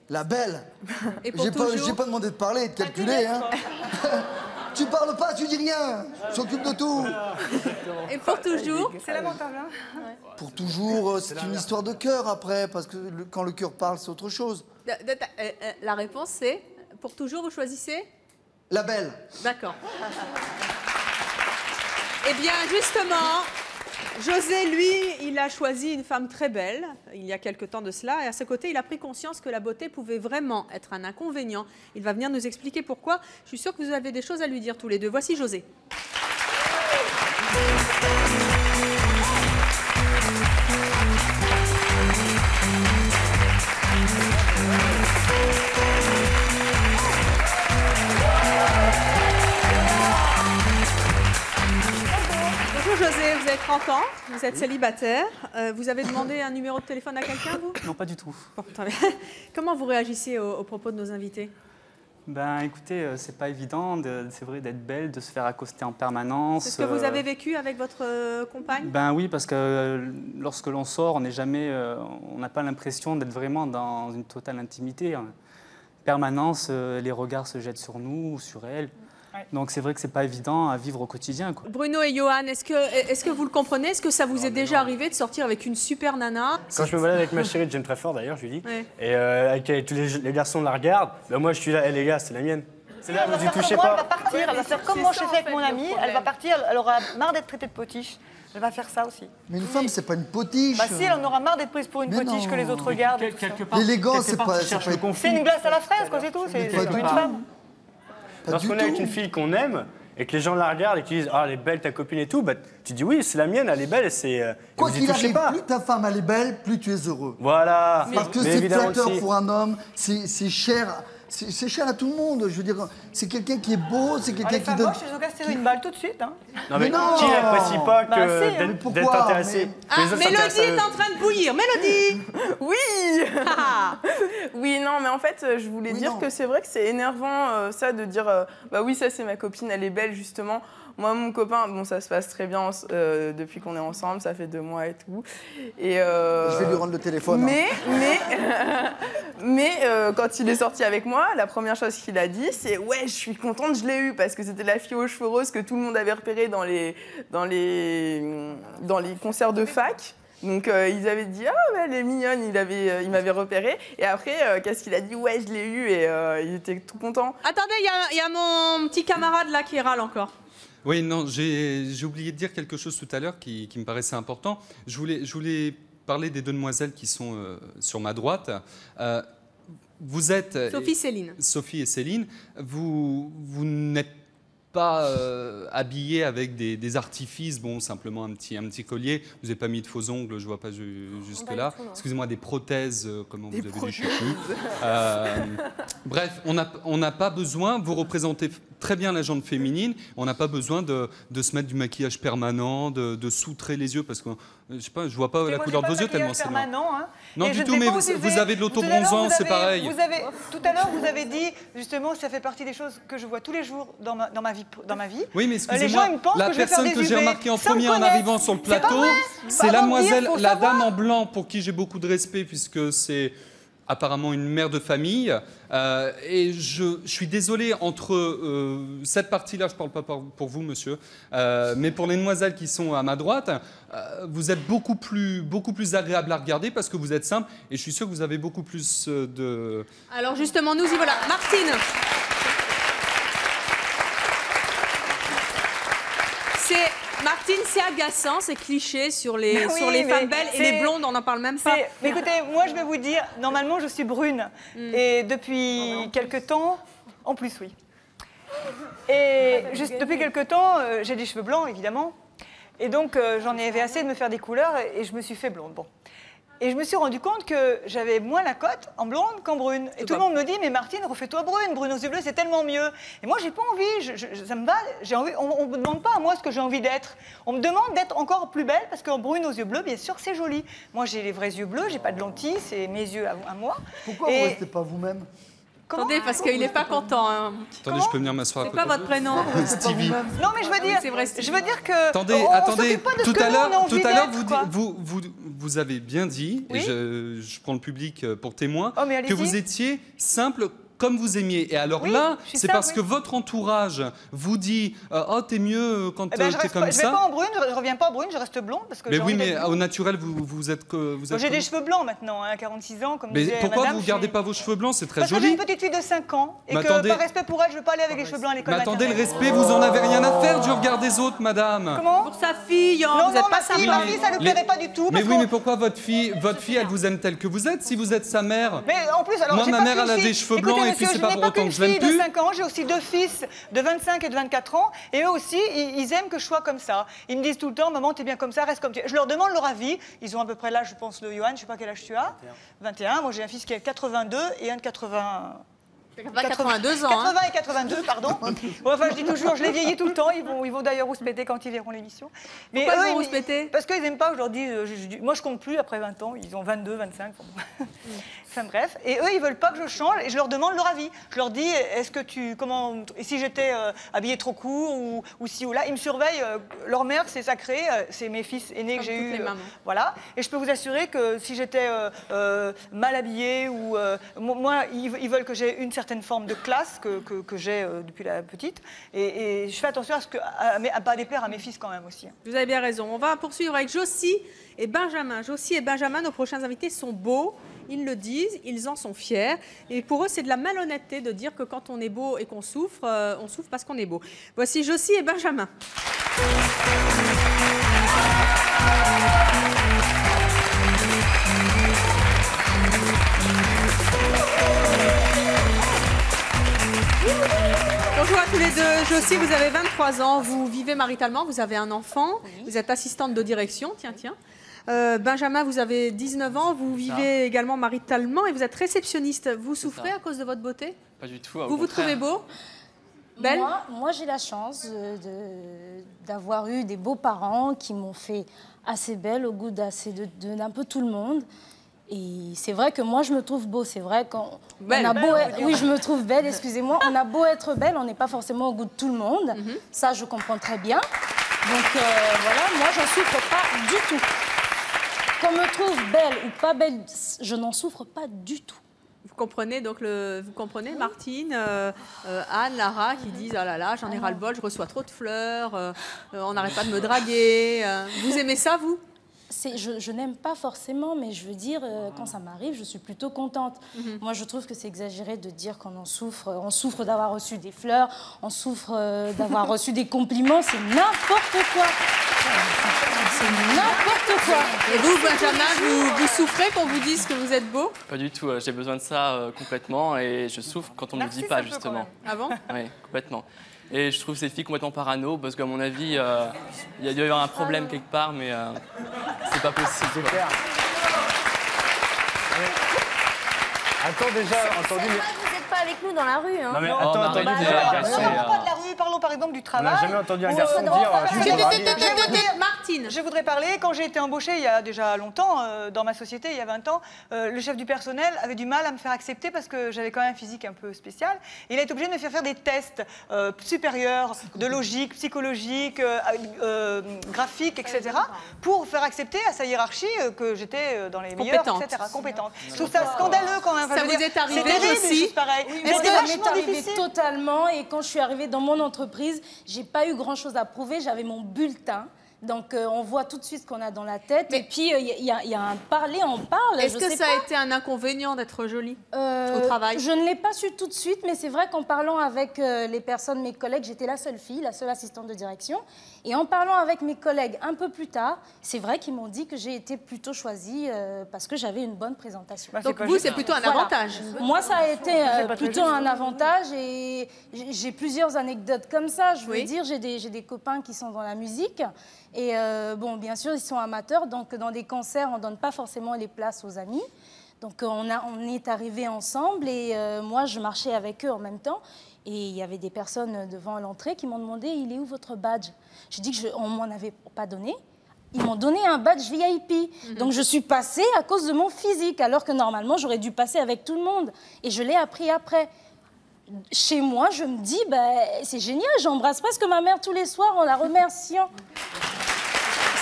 La belle. Et pour toujours? J'ai pas demandé de parler et de calculer. Hein. Tu parles pas, tu dis rien. Je s'occupe de tout. Et pour toujours? C'est lamentable, hein? Pour toujours, c'est une histoire de cœur après, parce que quand le cœur parle, c'est autre chose. La réponse, c'est pour toujours, vous choisissez? La belle. D'accord. Eh bien, justement, José, lui, il a choisi une femme très belle, il y a quelque temps de cela, et à ce côté, il a pris conscience que la beauté pouvait vraiment être un inconvénient. Il va venir nous expliquer pourquoi. Je suis sûre que vous avez des choses à lui dire tous les deux. Voici José. Bonjour José, vous avez 30 ans, vous êtes célibataire. Vous avez demandé un numéro de téléphone à quelqu'un, vous? Non, pas du tout. Bon, très bien. Comment vous réagissez aux propos de nos invités? Ben, écoutez, c'est pas évident, c'est vrai, d'être belle, de se faire accoster en permanence. C'est ce que vous avez vécu avec votre compagne? Ben oui, parce que lorsque l'on sort, on n'est jamais, on n'a pas l'impression d'être vraiment dans une totale intimité. En permanence, les regards se jettent sur nous ou sur elle. Ouais. Donc c'est vrai que c'est pas évident à vivre au quotidien, quoi. Bruno et Johan, est-ce que vous le comprenez? Est-ce que ça vous est déjà arrivé de sortir avec une super nana? Quand je me balade avec ma chérie, j'aime très fort d'ailleurs, je lui dis, et avec tous les garçons la regardent, ben moi je suis là, les gars, c'est la mienne. C'est là, vous y touchez pas. Elle va partir, elle va faire comme moi j'ai fait avec mon amie, elle va partir, elle aura marre d'être traitée de potiche. Elle va faire ça aussi. Mais une femme, c'est pas une potiche. Bah si, elle en aura marre d'être prise pour une potiche que les autres regardent. L'élégance, c'est pas... C'est une glace à la fraise, quoi, c'est tout. C'est pas une femme. Lorsqu'on est avec une fille qu'on aime et que les gens la regardent et qu'ils disent « Ah, elle est belle, ta copine et tout », bah, tu dis « Oui, c'est la mienne, elle est belle, c'est... » Quoi qu'il arrive, plus ta femme elle est belle, plus tu es heureux. Voilà. Parce que c'est flatteur pour un homme, c'est cher. C'est cher à tout le monde, je veux dire, c'est quelqu'un qui est beau, c'est quelqu'un qui donne... Moi, je vais tirer une balle tout de suite. Hein. Non, mais qui n'apprécie pas d'être intéressé? Mélodie est en train de bouillir. Mélodie. Oui. Oui, non, mais en fait, je voulais dire que c'est vrai que c'est énervant, ça, de dire bah oui, ça, c'est ma copine, elle est belle, justement. Moi, mon copain, bon, ça se passe très bien depuis qu'on est ensemble, ça fait 2 mois et tout. Et, je vais lui rendre le téléphone. Mais quand il est sorti avec moi, la première chose qu'il a dit, c'est « Ouais, je suis contente, je l'ai eu » parce que c'était la fille aux cheveux roses que tout le monde avait repérée dans les concerts de fac. Donc ils avaient dit « Ah, ouais, elle est mignonne », il m'avait repéré. Et après, qu'est-ce qu'il a dit « Ouais, je l'ai eu » et il était tout content. Attendez, il y a mon petit camarade là qui râle encore. Oui, non, j'ai oublié de dire quelque chose tout à l'heure qui me paraissait important. Je voulais parler des 2 demoiselles qui sont sur ma droite. Vous êtes... Sophie et Céline. Vous n'êtes pas habillés avec des artifices, bon, simplement un petit collier. Vous n'avez pas mis de faux ongles, je ne vois pas jusque-là. Excusez-moi, des prothèses, comment vous avez dit, je ne sais plus. Bref, on n'a pas besoin, vous représentez très bien la jante féminine, on n'a pas besoin de se mettre du maquillage permanent, de soutrer les yeux, parce que je sais pas, je vois pas la couleur de vos yeux tellement c'est noir. Hein. Non, du tout, mais vous avez de l'autobronzant, c'est pareil. Tout à l'heure, vous avez dit, justement, ça fait partie des choses que je vois tous les jours dans ma vie. Oui, mais excusez-moi, la personne que j'ai remarquée en premier en arrivant sur le plateau, c'est la dame en blanc pour qui j'ai beaucoup de respect, puisque c'est apparemment une mère de famille. Et je suis désolé, entre cette partie-là, je ne parle pas pour vous, monsieur, mais pour les demoiselles qui sont à ma droite, vous êtes beaucoup plus agréable à regarder parce que vous êtes simple et je suis sûr que vous avez beaucoup plus de... Alors justement, nous y voilà. Martine. Martine, c'est agaçant, ces clichés sur les femmes belles et les blondes, on n'en parle même pas. Mais écoutez, moi je vais vous dire, normalement je suis brune et depuis quelque temps, en plus oui. Et juste depuis quelque temps, j'ai des cheveux blancs évidemment, et donc j'en avais assez de me faire des couleurs et je me suis fait blonde. Bon. Et je me suis rendu compte que j'avais moins la cote en blonde qu'en brune. Et tout le monde me dit, mais Martine, refais-toi brune, brune aux yeux bleus, c'est tellement mieux. Et moi, j'ai pas envie, ça me va, j'ai envie, on me demande pas à moi ce que j'ai envie d'être. On me demande d'être encore plus belle, parce qu'en brune aux yeux bleus, bien sûr, c'est joli. Moi, j'ai les vrais yeux bleus, j'ai pas de lentilles, c'est mes yeux à moi. Pourquoi vous restez pas vous-même? Attendez, parce qu'il n'est pas content. Hein. Attendez, je peux venir m'asseoir à côté. C'est quoi votre prénom? Stevie. Non, mais je veux dire que... Attendez, tout à l'heure, vous avez bien dit, et je prends le public pour témoin, que vous étiez simple comme vous aimiez. Et alors là, c'est parce que votre entourage vous dit « Oh, t'es mieux quand t'es comme ça ». Je vais pas en brune, je reviens pas en brune, je reste blonde. Parce que mais oui, mais au naturel, vous êtes... J'ai des cheveux blancs maintenant, hein, 46 ans, comme mais disait pourquoi madame, vous ne gardez pas vos cheveux blancs? C'est très parce joli. Parce que j'ai une petite fille de 5 ans, et que par respect pour elle, je ne veux pas aller avec les cheveux blancs à l'école maternelle. Mais attendez, le respect, vous en avez rien à faire du regard des autres, madame. Comment? Pour sa fille, hein, vous n'êtes pas sa ma fille, ça ne lui plairait pas du tout. Mais oui, mais pourquoi votre fille, elle vous aime telle que vous êtes, si vous êtes sa mère? Mais en plus, alors, moi, ma mère, elle a des cheveux blancs, et puis c'est pas pour autant que je l'aime plus. J'ai 5 ans, j'ai aussi 2 fils de 25 et de 24 ans, et eux aussi, ils aiment que je sois comme ça. Ils me disent tout le temps, maman, t'es bien comme ça, reste comme tu es. Je leur demande leur avis. Ils ont à peu près l'âge, je pense, de Johan, je sais pas quel âge tu as. 21. Moi, j'ai un fils qui a 82 et un de 80. 82 ans. 80 et 82, pardon. Bon, enfin, je dis toujours, je les vieillis tout le temps. Ils vont d'ailleurs rouspéter quand ils verront l'émission. Mais pourquoi ils vont rouspéter? Parce qu'ils n'aiment pas aujourd'hui. Moi, je compte plus après 20 ans. Ils ont 22, 25. Enfin bref. Et eux, ils veulent pas que je change. Et je leur demande leur avis. Je leur dis, est-ce que et si j'étais habillée trop court ou ci ou là, ils me surveillent. Leur mère, c'est sacré. C'est mes fils aînés que j'ai eu. Voilà. Et je peux vous assurer que si j'étais mal habillée ou moi, ils veulent que j'ai une certaine forme de classe que j'ai depuis la petite. Et je fais attention à ne pas déplaire à mes fils quand même aussi. Vous avez bien raison. On va poursuivre avec Josie et Benjamin. Josie et Benjamin, nos prochains invités, sont beaux. Ils le disent, ils en sont fiers. Et pour eux, c'est de la malhonnêteté de dire que quand on est beau et qu'on souffre, on souffre parce qu'on est beau. Voici Josie et Benjamin. Bonjour à tous les deux. Josie, vous avez 23 ans, vous vivez maritalement, vous avez un enfant, vous êtes assistante de direction, tiens. Benjamin, vous avez 19 ans, vous vivez également maritalement et vous êtes réceptionniste. Vous souffrez à cause de votre beauté? Pas du tout. Vous trouvez beau? Belle? Moi j'ai la chance d'avoir eu des beaux parents qui m'ont fait assez belle au goût d'un peu tout le monde. Et c'est vrai que moi, je me trouve beau. C'est vrai qu'on a beau être... Oui, je me trouve belle, excusez-moi. On a beau être belle, on n'est pas forcément au goût de tout le monde. Ça, je comprends très bien. Donc, voilà, moi, j'en souffre pas du tout. Qu'on me trouve belle ou pas belle, je n'en souffre pas du tout. Vous comprenez, donc vous comprenez, Martine, Anne, Lara, qui disent « Ah là là, j'en ai ras-le-bol, je reçois trop de fleurs, on n'arrête pas de me draguer. » Vous aimez ça, vous? Je n'aime pas forcément, mais je veux dire, quand ça m'arrive, je suis plutôt contente. Moi, je trouve que c'est exagéré de dire qu'on en souffre. On souffre d'avoir reçu des fleurs, on souffre d'avoir reçu des compliments, c'est n'importe quoi. C'est n'importe quoi. Et vous, Benjamin, vous souffrez qu'on vous dise que vous êtes beau? Pas du tout, j'ai besoin de ça complètement et je souffre quand on ne me le dit pas, justement. Ah bon? Oui, complètement. Et je trouve ces filles complètement parano parce qu'à mon avis, il y a dû y avoir un problème quelque part, mais c'est pas possible. C'est clair. Attends, déjà, entendu... Vous n'êtes pas avec nous dans la rue. Hein. Non, mais attends, parlons pas de la rue, parlons par exemple, du On travail. n'a jamais entendu un où, garçon dire je suis marié. Martine. Je voudrais parler, quand j'ai été embauchée il y a déjà longtemps, dans ma société, il y a 20 ans, le chef du personnel avait du mal à me faire accepter parce que j'avais quand même un physique un peu spécial. Et il a été obligé de me faire des tests supérieurs, de logique, psychologique, graphique, etc., pour faire accepter à sa hiérarchie que j'étais dans les meilleurs, etc., compétente. Je trouve ça scandaleux quand même. Ça vous est arrivé aussi pareil. Oui, ça m'est arrivé totalement. Et quand je suis arrivée dans mon entreprise, j'ai pas eu grand-chose à prouver. J'avais mon bulletin. Donc, on voit tout de suite ce qu'on a dans la tête. Et puis, il y a un parler, on parle. Est-ce que ça a été un inconvénient d'être jolie au travail? Je ne l'ai pas su tout de suite, mais c'est vrai qu'en parlant avec les personnes, mes collègues, j'étais la seule fille, la seule assistante de direction. Et en parlant avec mes collègues un peu plus tard, c'est vrai qu'ils m'ont dit que j'ai été plutôt choisie parce que j'avais une bonne présentation. Donc vous, c'est plutôt un avantage. Moi, ça a été plutôt un avantage et j'ai plusieurs anecdotes comme ça. Je veux dire, j'ai des copains qui sont dans la musique. Et bon, bien sûr, ils sont amateurs, donc dans des concerts, on ne donne pas forcément les places aux amis. Donc on est arrivés ensemble et moi, je marchais avec eux en même temps. Et il y avait des personnes devant l'entrée qui m'ont demandé « Il est où votre badge ?» J'ai dit qu'on ne m'en avait pas donné. Ils m'ont donné un badge VIP. Donc je suis passée à cause de mon physique, alors que normalement, j'aurais dû passer avec tout le monde. Et je l'ai appris après. Chez moi, je me dis, bah, c'est génial, j'embrasse presque ma mère tous les soirs en la remerciant.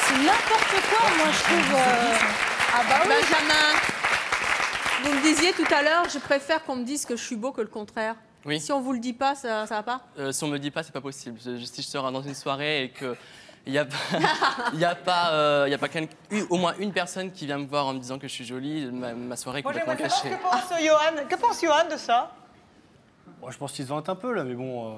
C'est n'importe quoi, moi, je trouve. Ah bah oui. Benjamin, vous me disiez tout à l'heure, je préfère qu'on me dise que je suis beau que le contraire. Oui. Si on vous le dit pas, ça va pas? Si on me le dit pas, c'est pas possible. Si je sors dans une soirée et que il n'y a pas au moins une personne qui vient me voir en me disant que je suis jolie, ma soirée est complètement cachée. Que pense Johan de ça? Bon, je pense qu'il se vante un peu là, mais bon.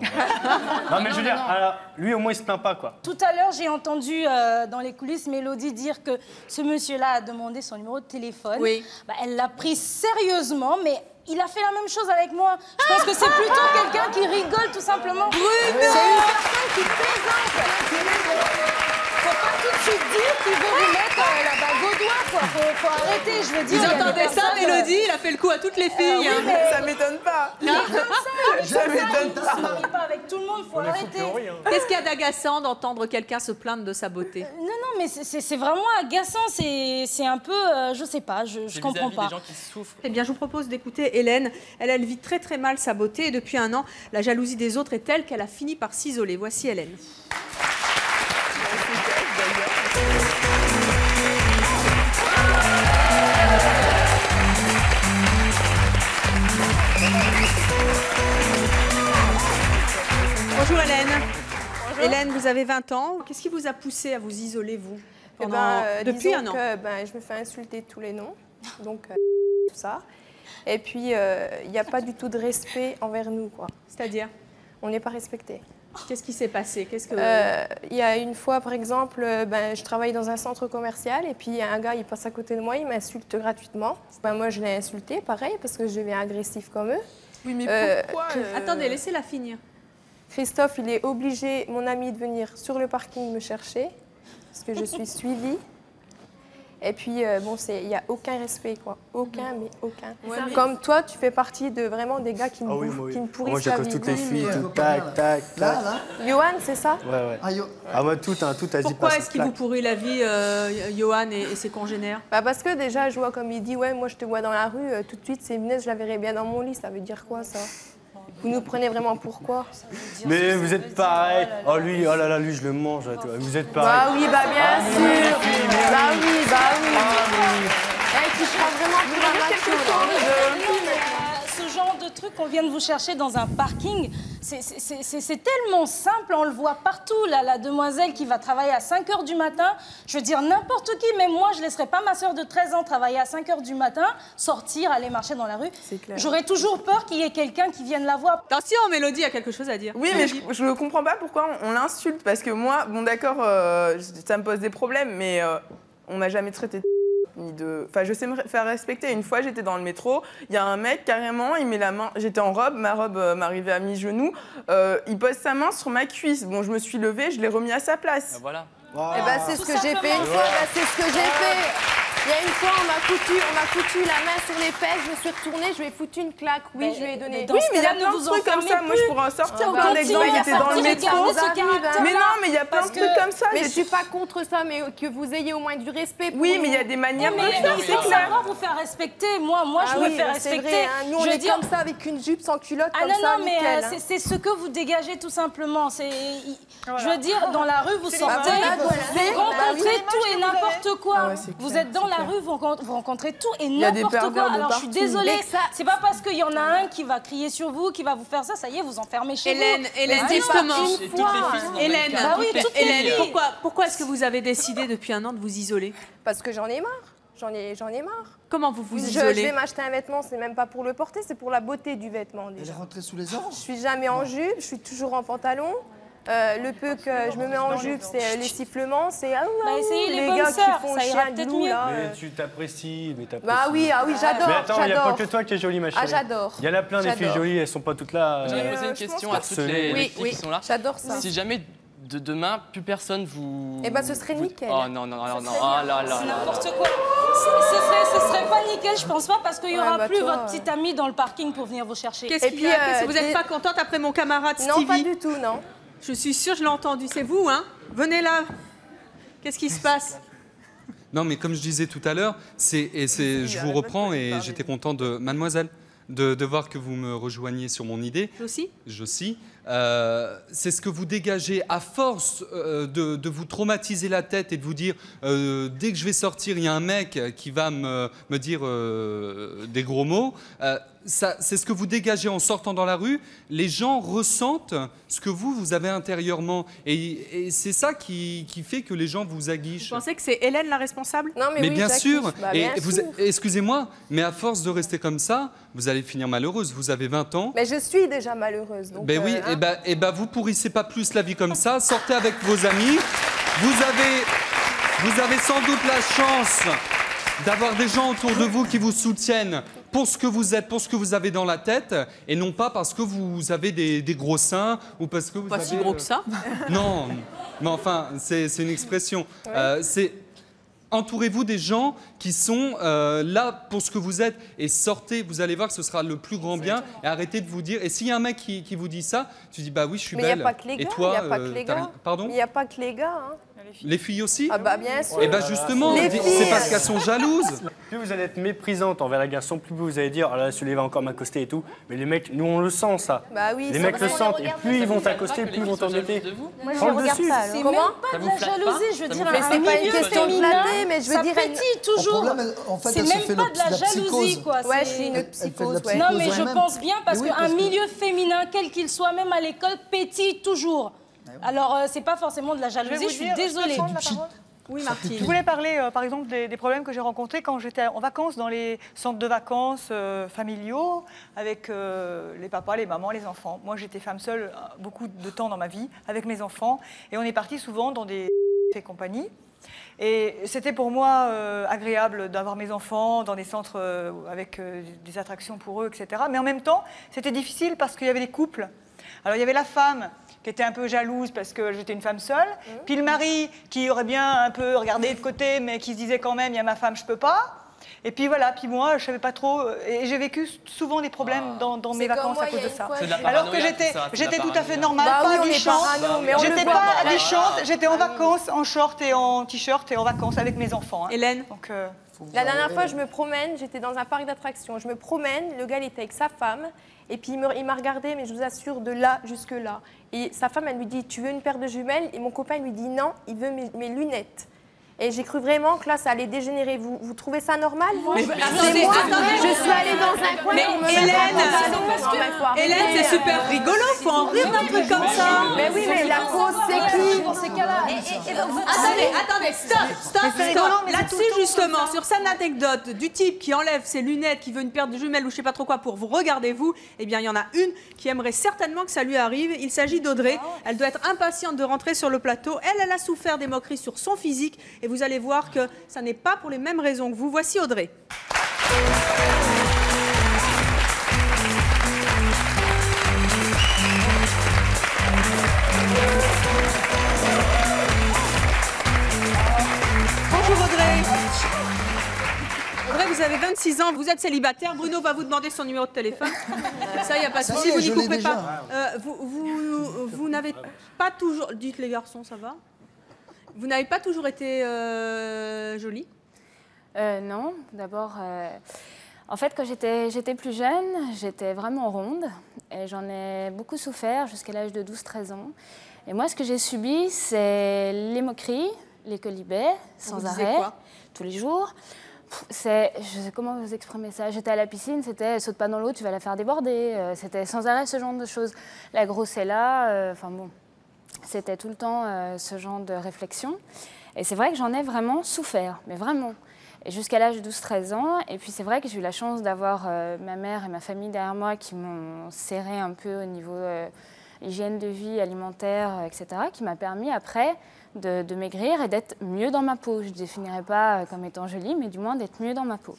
Non, mais je veux dire, alors, lui au moins il se plaint pas quoi. Tout à l'heure, j'ai entendu dans les coulisses Mélodie dire que ce monsieur-là a demandé son numéro de téléphone. Oui. Bah, elle l'a pris sérieusement, mais il a fait la même chose avec moi. Je pense que c'est plutôt quelqu'un qui rigole tout simplement. Bruno, c'est une personne qui plaisante. Faut pas tout de suite dire qu'il veut vous mettre la bague au doigt, quoi. Faut arrêter, je veux dire. Vous entendez ça, Mélodie? Il a fait le coup à toutes les filles. Oui, hein. mais ça m'étonne pas. Ça m'étonne pas. On ne se marie pas avec tout le monde, faut arrêter. Qu'est-ce qu'il y a d'agaçant d'entendre quelqu'un se plaindre de sa beauté? Non, mais c'est vraiment agaçant. C'est un peu, je sais pas, je comprends pas. Des gens qui souffrent. Eh bien, je vous propose d'écouter Hélène. Elle vit très très mal sa beauté et depuis un an, la jalousie des autres est telle qu'elle a fini par s'isoler. Voici Hélène. Bonjour Hélène. Bonjour. Hélène, vous avez 20 ans. Qu'est-ce qui vous a poussé à vous isoler, vous, depuis un an? Je me fais insulter de tous les noms, donc tout ça. Et puis, il n'y a pas du tout de respect envers nous, quoi. C'est-à-dire? On n'est pas respecté. Qu'est-ce qui s'est passé? Il y a une fois, par exemple, je travaille dans un centre commercial et puis il y a un gars, il passe à côté de moi, il m'insulte gratuitement. Moi, je l'ai insulté, pareil, parce que je deviens agressif comme eux. Oui, mais pourquoi Attendez, laissez-la finir. Christophe, il est obligé, mon ami, de venir sur le parking me chercher parce que je suis suivie. Et puis, il n'y a aucun respect, quoi. Aucun, mais aucun. Ouais, comme toi, tu fais partie de vraiment des gars qui me pourrissent la vie. Moi, toutes les filles, tout tac, tac. Johan, c'est ça? Ouais. Moi, tout a dit. Pourquoi est-ce qu'il vous pourrit la vie, Johan et ses congénères? Parce que déjà, je vois comme il dit, ouais, moi, je te vois dans la rue, tout de suite, ces lunettes, je la verrais bien dans mon lit. Ça veut dire quoi, ça? Vous nous prenez vraiment pour quoi? Mais vous êtes pareil. Oh lui, oh là là, lui je le mange. Vous êtes pareil. Bah oui, bah bien sûr. Bah oui. Tu prends vraiment pour un macho. Ce genre de truc qu'on vient de vous chercher dans un parking, c'est tellement simple, on le voit partout. La demoiselle qui va travailler à 5 h du matin, je veux dire n'importe qui, mais moi je ne laisserai pas ma soeur de 13 ans travailler à 5 h du matin, sortir, aller marcher dans la rue. J'aurais toujours peur qu'il y ait quelqu'un qui vienne la voir. Attention, Mélodie a quelque chose à dire. Oui, mais je ne comprends pas pourquoi on l'insulte, parce que moi, bon d'accord, ça me pose des problèmes, mais on m'a jamais traité de... Enfin, je sais me faire respecter. Une fois, j'étais dans le métro, il y a un mec, carrément, il met la main... J'étais en robe, ma robe m'arrivait à mi-genou. Il pose sa main sur ma cuisse. Bon, je me suis levée, je l'ai remis à sa place. Voilà. C'est ce que j'ai fait une fois, c'est ce que j'ai fait. Il y a une fois, on m'a foutu la main sur les fesses, je me suis retournée, je lui ai foutu une claque. Oui, je lui ai donné. Oui, mais il y a plein de trucs comme ça. Moi, je pourrais en sortir plein d'exemples. J'étais dans le métro. Mais non, mais il y a plein de trucs comme ça. Mais je suis pas contre ça, mais que vous ayez au moins du respect. Oui, mais il y a des manières de faire, c'est clair. Savoir vous faire respecter. Moi, je me fais respecter. Nous, on est comme ça avec une jupe sans culotte, comme ça, non, mais c'est ce que vous dégagez tout simplement. Je veux dire, dans la rue, vous sortez, vous rencontrez tout et n'importe quoi. Vous êtes dans la rue, vous rencontrez tout et n'importe quoi. Alors, je suis désolée, c'est pas parce qu'il y en a un qui va crier sur vous, qui va vous faire ça, ça y est, vous enfermez chez vous. Hélène, justement. Hélène, pourquoi est-ce que vous avez décidé depuis un an de vous isoler? Parce que j'en ai marre. J'en ai marre. Comment vous vous isolez? Je vais m'acheter un vêtement, c'est même pas pour le porter, c'est pour la beauté du vêtement déjà. Elle est rentrée sous les oranges. Je suis jamais en jupe, je suis toujours en pantalon. Le peu que je me mets en jupe, c'est les sifflements, c'est essayez les gars qui font ça ira chien peut-être de loup, mieux. là. Mais tu t'apprécies, mais t'apprécies. Bah oui, j'adore. Mais attends, il n'y a pas que toi qui es jolie, ma chérie. J'adore. Il y en a plein des filles jolies, elles sont pas toutes là. J'aimerais poser une question à toutes les filles qui sont là. J'adore ça. Si jamais de demain, plus personne vous... Eh ben, ce serait nickel. Oh non, oh là là. C'est n'importe quoi. Ce serait pas nickel, je pense pas, parce qu'il y aura plus votre petite amie dans le parking pour venir vous chercher. Qu'est-ce qu'il y a? Vous n'êtes pas contente après mon camarade Stevie? Non, pas du tout, non. Je suis sûre, je l'ai entendu. C'est vous, hein? Venez là. Qu'est-ce qui se passe? Non, mais comme je disais tout à l'heure, je vous reprends et j'étais content de... Mademoiselle, de voir que vous me rejoigniez sur mon idée. Jossie. C'est ce que vous dégagez à force de vous traumatiser la tête et de vous dire dès que je vais sortir, il y a un mec qui va me dire des gros mots. C'est ce que vous dégagez en sortant dans la rue. Les gens ressentent ce que vous avez intérieurement. Et c'est ça qui fait que les gens vous aguichent. Vous pensez que c'est Hélène la responsable? Non, mais oui, bien sûr. Excusez-moi, mais à force de rester comme ça, vous allez finir malheureuse. Vous avez 20 ans. Mais je suis déjà malheureuse. Donc, ben oui, et vous pourrissez pas plus la vie comme ça. Sortez avec vos amis. Vous avez sans doute la chance d'avoir des gens autour de vous qui vous soutiennent pour ce que vous êtes, pour ce que vous avez dans la tête, et non pas parce que vous avez des gros seins ou parce que vous pas avez... si gros que ça. Non, mais enfin, c'est une expression. Entourez-vous des gens qui sont là pour ce que vous êtes et sortez, vous allez voir que ce sera le plus grand bien et arrêtez de vous dire... Et s'il y a un mec qui vous dit ça, tu dis bah oui, je suis belle. Mais il n'y a pas que les gars. Et toi, Pardon? Il n'y a pas que les gars. Hein. Les filles aussi? Ah bah bien sûr. Et bah justement, c'est parce qu'elles sont jalouses. Plus vous allez être méprisante envers la garçon, plus vous allez dire, oh là, celui-là va encore m'accoster et tout. Mais les mecs, nous on le sent ça. Bah oui. Les mecs le sentent. Et plus ils vont t'accoster, plus ils vont t'embêter. Moi je regarde pas. C'est même pas de la jalousie, je veux dire. Mais c'est pas une question de flatter, mais je veux dire. Ça pétille toujours. C'est même pas de la jalousie quoi. Ouais, je suis une psychose. Non mais je pense bien parce qu'un milieu féminin, quel qu'il soit, même à l'école, pétille toujours. Alors, c'est pas forcément de la jalousie, je suis désolée. Oui, Martine. Je voulais parler, par exemple, des problèmes que j'ai rencontrés quand j'étais en vacances dans les centres de vacances familiaux avec les papas, les mamans, les enfants. Moi, j'étais femme seule beaucoup de temps dans ma vie avec mes enfants et on est partis souvent dans des compagnies. Et c'était pour moi agréable d'avoir mes enfants dans des centres avec des attractions pour eux, etc. Mais en même temps, c'était difficile parce qu'il y avait des couples. Alors, il y avait la femme qui était un peu jalouse parce que j'étais une femme seule, puis le mari qui aurait bien un peu regardé de côté, mais qui se disait quand même, il y a ma femme, je peux pas. Et puis voilà, puis moi, je savais pas trop, et j'ai vécu souvent des problèmes dans mes vacances à cause de ça. Alors que j'étais tout à fait normale, pas aguichante. J'étais pas aguichante, j'étais en vacances, en short et en t-shirt et en vacances avec mes enfants. Hélène. Donc, la dernière fois, je me promène, j'étais dans un parc d'attractions, je me promène, le gars il était avec sa femme, et puis il m'a regardé, mais je vous assure, de là jusque là. Et sa femme, elle lui dit, tu veux une paire de jumelles? Et mon copain lui dit, non, il veut mes lunettes. Et j'ai cru vraiment que là, ça allait dégénérer. Vous trouvez ça normal? Mais je suis allée dans un coin. Mais Hélène, c'est super rigolo. Faut en rire d'un truc comme ça. Mais oui, mais la cause, c'est qui? Dans ces cas-là. Attendez, stop. Là-dessus, justement, sur cette anecdote du type qui enlève ses lunettes, qui veut une paire de jumelles ou je sais pas trop quoi pour vous regarder vous, eh bien, il y en a une qui aimerait certainement que ça lui arrive. Il s'agit d'Audrey. Elle doit être impatiente de rentrer sur le plateau. Elle a souffert des moqueries sur son physique. Et vous allez voir que ça n'est pas pour les mêmes raisons que vous. Voici Audrey. Bonjour Audrey. vous avez 26 ans, vous êtes célibataire. Bruno va vous demander son numéro de téléphone. Ça, il n'y a pas de Ça souci, y est, vous je n'y l'ai couperez déjà. pas. Vous n'avez pas toujours... Dites les garçons, ça va? Vous n'avez pas toujours été jolie? Non, d'abord, en fait, quand j'étais plus jeune, j'étais vraiment ronde et j'en ai beaucoup souffert jusqu'à l'âge de 12-13 ans. Et moi, ce que j'ai subi, c'est les moqueries, les colibets, sans arrêt, tous les jours. Je sais comment vous exprimer ça. J'étais à la piscine, c'était saute pas dans l'eau, tu vas la faire déborder. C'était sans arrêt ce genre de choses. La grosse est là, enfin bon, c'était tout le temps ce genre de réflexion. Et c'est vrai que j'en ai vraiment souffert, mais vraiment. Et jusqu'à l'âge de 12-13 ans. Et puis c'est vrai que j'ai eu la chance d'avoir ma mère et ma famille derrière moi qui m'ont serré un peu au niveau hygiène de vie, alimentaire, etc., qui m'a permis après de maigrir et d'être mieux dans ma peau. Je ne définirais pas comme étant jolie, mais du moins d'être mieux dans ma peau.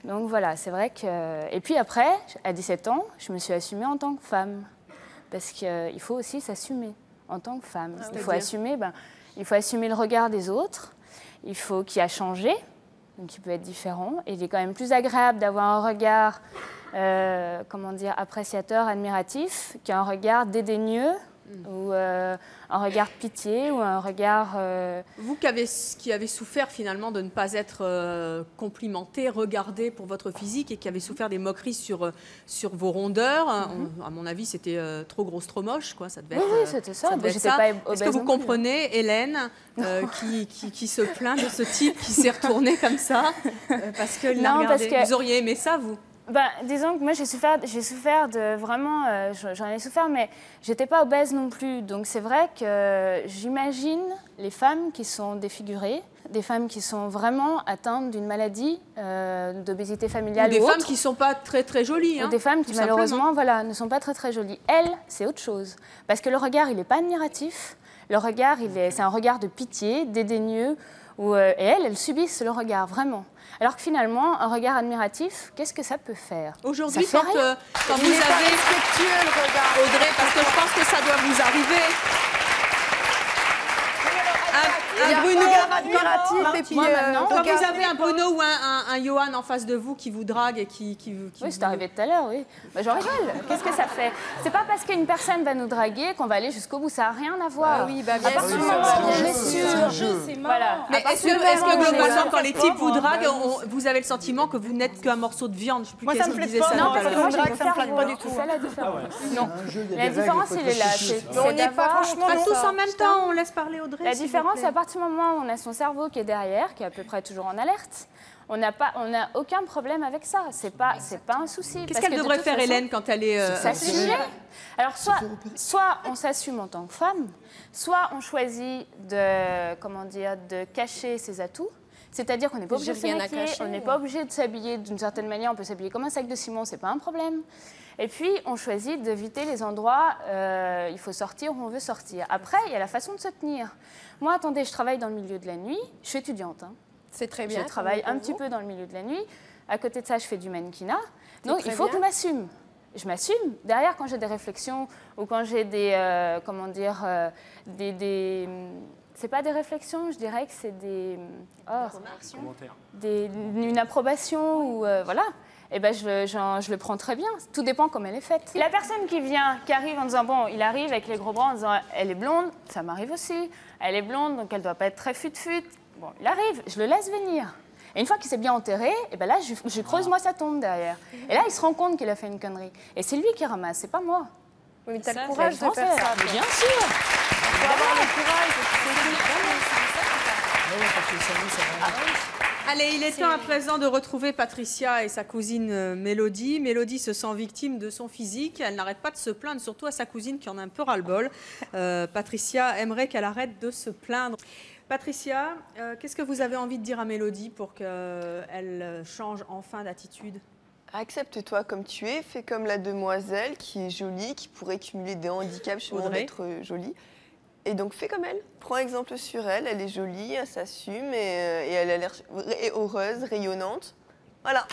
Donc voilà, c'est vrai que... Et puis après, à 17 ans, je me suis assumée en tant que femme. Parce qu'il faut aussi s'assumer en tant que femme. Il faut assumer le regard des autres, qui a changé, donc il peut être différent. Et il est quand même plus agréable d'avoir un regard, appréciateur, admiratif, qu'un regard dédaigneux, ou un regard de pitié, ou un regard... Vous qui avez souffert finalement de ne pas être complimenté, regardé pour votre physique et qui avez souffert des moqueries sur vos rondeurs, à mon avis c'était trop grosse, trop moche, quoi. Ça devait être, oui, c'était ça. Est-ce que vous comprenez Hélène qui se plaint de ce type qui s'est retourné comme ça parce que vous auriez aimé ça, vous? Disons que moi j'ai souffert de vraiment, j'en ai souffert, mais j'étais pas obèse non plus. Donc c'est vrai que j'imagine les femmes qui sont défigurées, des femmes qui sont vraiment atteintes d'une maladie d'obésité familiale ou des femmes qui sont pas très très jolies. Ou des femmes qui malheureusement ne sont pas très très jolies. Elles, c'est autre chose. Parce que le regard, il n'est pas admiratif. Le regard, c'est un regard de pitié, dédaigneux. Et elles subissent le regard, vraiment. Alors que finalement, un regard admiratif, qu'est-ce que ça peut faire? Aujourd'hui, quand vous avez... respectueux le regard. Audrey, parce que je pense que ça doit vous arriver. Un Bruno, quand vous avez un Bruno ou un Johan en face de vous qui vous drague et qui oui, c'est arrivé tout à l'heure, oui. J'en rigole. Qu'est-ce que ça fait? C'est pas parce qu'une personne va nous draguer qu'on va aller jusqu'au bout. Ça n'a rien à voir. Oui, bien sûr. Voilà. Mais est-ce que globalement, quand les types vous draguent, vous avez le sentiment que vous n'êtes qu'un morceau de viande? Je sais plus moi, ça me plaît pas. Non, parce que moi, ça me flatte pas du tout. C'est ça la différence. Non. La différence, il est là. On n'est pas franchement tous en même temps. On laisse parler Audrey. La différence, à partir du moment où on a son cerveau qui est derrière, qui est à peu près toujours en alerte, on n'a aucun problème avec ça. C'est pas un souci. Qu'est-ce qu'elle devrait faire, Hélène, quand elle est... S'assumer. Alors, soit on s'assume en tant que femme, soit on choisit de cacher ses atouts. C'est-à-dire qu'on n'est pas obligé de se maquiller, on n'est pas obligé de s'habiller d'une certaine manière, on peut s'habiller comme un sac de ciment, c'est pas un problème. Et puis, on choisit d'éviter les endroits, il faut sortir où on veut sortir. Après, il y a la façon de se tenir. Moi, attendez, je travaille dans le milieu de la nuit, je suis étudiante. C'est très bien. Je travaille un petit peu dans le milieu de la nuit. À côté de ça, je fais du mannequinat. Donc, il faut que je m'assume. Je m'assume. Derrière, quand j'ai des réflexions ou quand j'ai des, c'est pas des réflexions, je dirais que c'est une approbation ou voilà. Et ben je le prends très bien. Tout dépend comment elle est faite. La personne qui arrive en disant bon, il arrive avec les gros bras en disant elle est blonde, ça m'arrive aussi. Elle est blonde, donc elle doit pas être très fut-fut. Bon, il arrive, je le laisse venir. Et une fois qu'il s'est bien enterré, et ben là je creuse moi sa tombe derrière. Et là il se rend compte qu'il a fait une connerie. Et c'est lui qui ramasse, c'est pas moi. Oui, mais t'as le courage de faire ça. Mais bien sûr. Il faut avoir le courage. Allez, il est temps à présent de retrouver Patricia et sa cousine Mélodie. Mélodie se sent victime de son physique. Elle n'arrête pas de se plaindre, surtout à sa cousine qui en a un peu ras-le-bol. Patricia aimerait qu'elle arrête de se plaindre. Patricia, qu'est-ce que vous avez envie de dire à Mélodie pour qu'elle change enfin d'attitude? Accepte-toi comme tu es, fais comme la demoiselle qui est jolie, qui pourrait cumuler des handicaps justement d'être jolie. Et donc fais comme elle, prends exemple sur elle, elle est jolie, elle s'assume et elle a l'air heureuse, rayonnante. Voilà.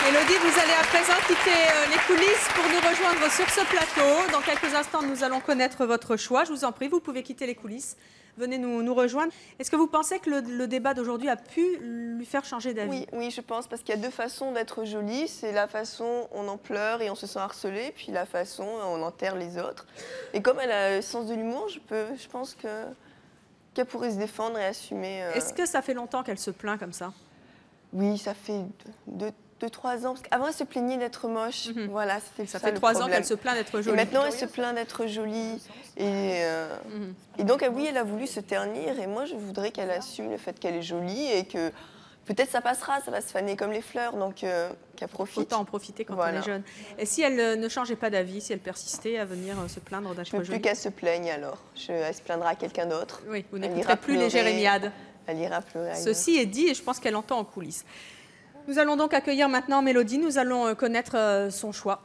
Mélodie, vous allez à présent quitter les coulisses pour nous rejoindre sur ce plateau. Dans quelques instants, nous allons connaître votre choix. Je vous en prie, vous pouvez quitter les coulisses. venez nous rejoindre. Est-ce que vous pensez que le débat d'aujourd'hui a pu lui faire changer d'avis? Oui, je pense, parce qu'il y a deux façons d'être jolie. C'est la façon on en pleure et on se sent harcelé, puis la façon on enterre les autres. Et comme elle a le sens de l'humour, je pense qu'elle pourrait se défendre et assumer. Est-ce que ça fait longtemps qu'elle se plaint comme ça? Oui, ça fait 2-3 ans. Parce qu'avant, elle se plaignait d'être moche. Voilà, c'était ça fait 3 ans qu'elle se plaint d'être jolie. Et maintenant, elle se plaint d'être jolie. Et donc, oui, elle a voulu se ternir. Et moi, je voudrais qu'elle assume le fait qu'elle est jolie et que peut-être ça passera, ça va se faner comme les fleurs. Donc, qu'elle profite. Autant en profiter quand on est jeune. Et si elle ne changeait pas d'avis, si elle persistait à venir se plaindre d'être jolie? Je ne veux plus qu'elle se plaigne alors. Elle se plaindra à quelqu'un d'autre. Oui, vous n'écouterez plus les jérémiades. Elle ira pleurer. Ceci est dit et je pense qu'elle entend en coulisses. Nous allons donc accueillir maintenant Mélodie. Nous allons connaître son choix.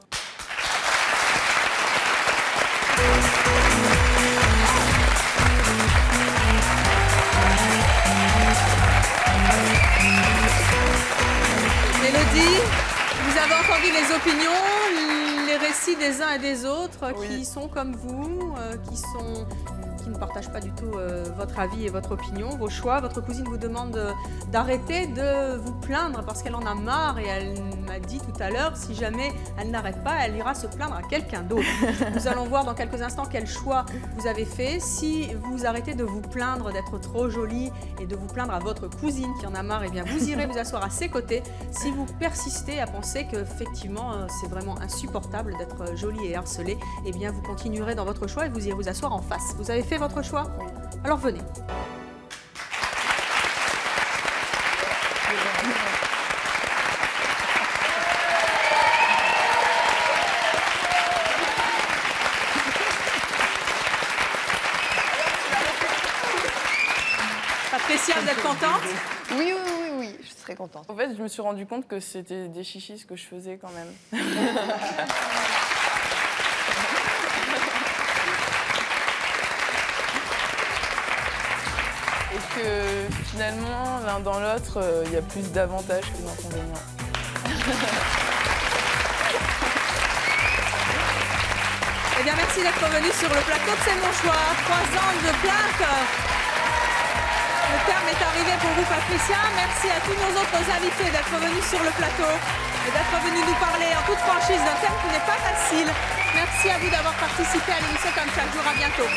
Mélodie, vous avez entendu les opinions, les récits des uns et des autres qui sont comme vous, qui ne partagent pas du tout votre avis et votre opinion, vos choix. Votre cousine vous demande d'arrêter de vous plaindre parce qu'elle en a marre et elle m'a dit tout à l'heure, si jamais elle n'arrête pas, elle ira se plaindre à quelqu'un d'autre. Nous allons voir dans quelques instants quel choix vous avez fait. Si vous arrêtez de vous plaindre d'être trop jolie et de vous plaindre à votre cousine qui en a marre, eh bien vous irez vous asseoir à ses côtés. Si vous persistez à penser qu'effectivement c'est vraiment insupportable d'être jolie et harcelée, eh bien vous continuerez dans votre choix et vous irez vous asseoir en face. Vous avez fait votre choix? Oui. Alors venez. Patricia, vous êtes contente? Oui, je suis très contente. En fait, je me suis rendu compte que c'était des chichis ce que je faisais quand même. Et que finalement, l'un dans l'autre, il y a plus d'avantages que d'inconvénients. Eh bien, merci d'être venu sur le plateau de C'est mon choix. 3 ans de plainte. Le terme est arrivé pour vous, Patricia. Merci à tous nos autres invités d'être venus sur le plateau et d'être venus nous parler en toute franchise d'un thème qui n'est pas facile. Merci à vous d'avoir participé à l'émission Comme chaque jour. À bientôt.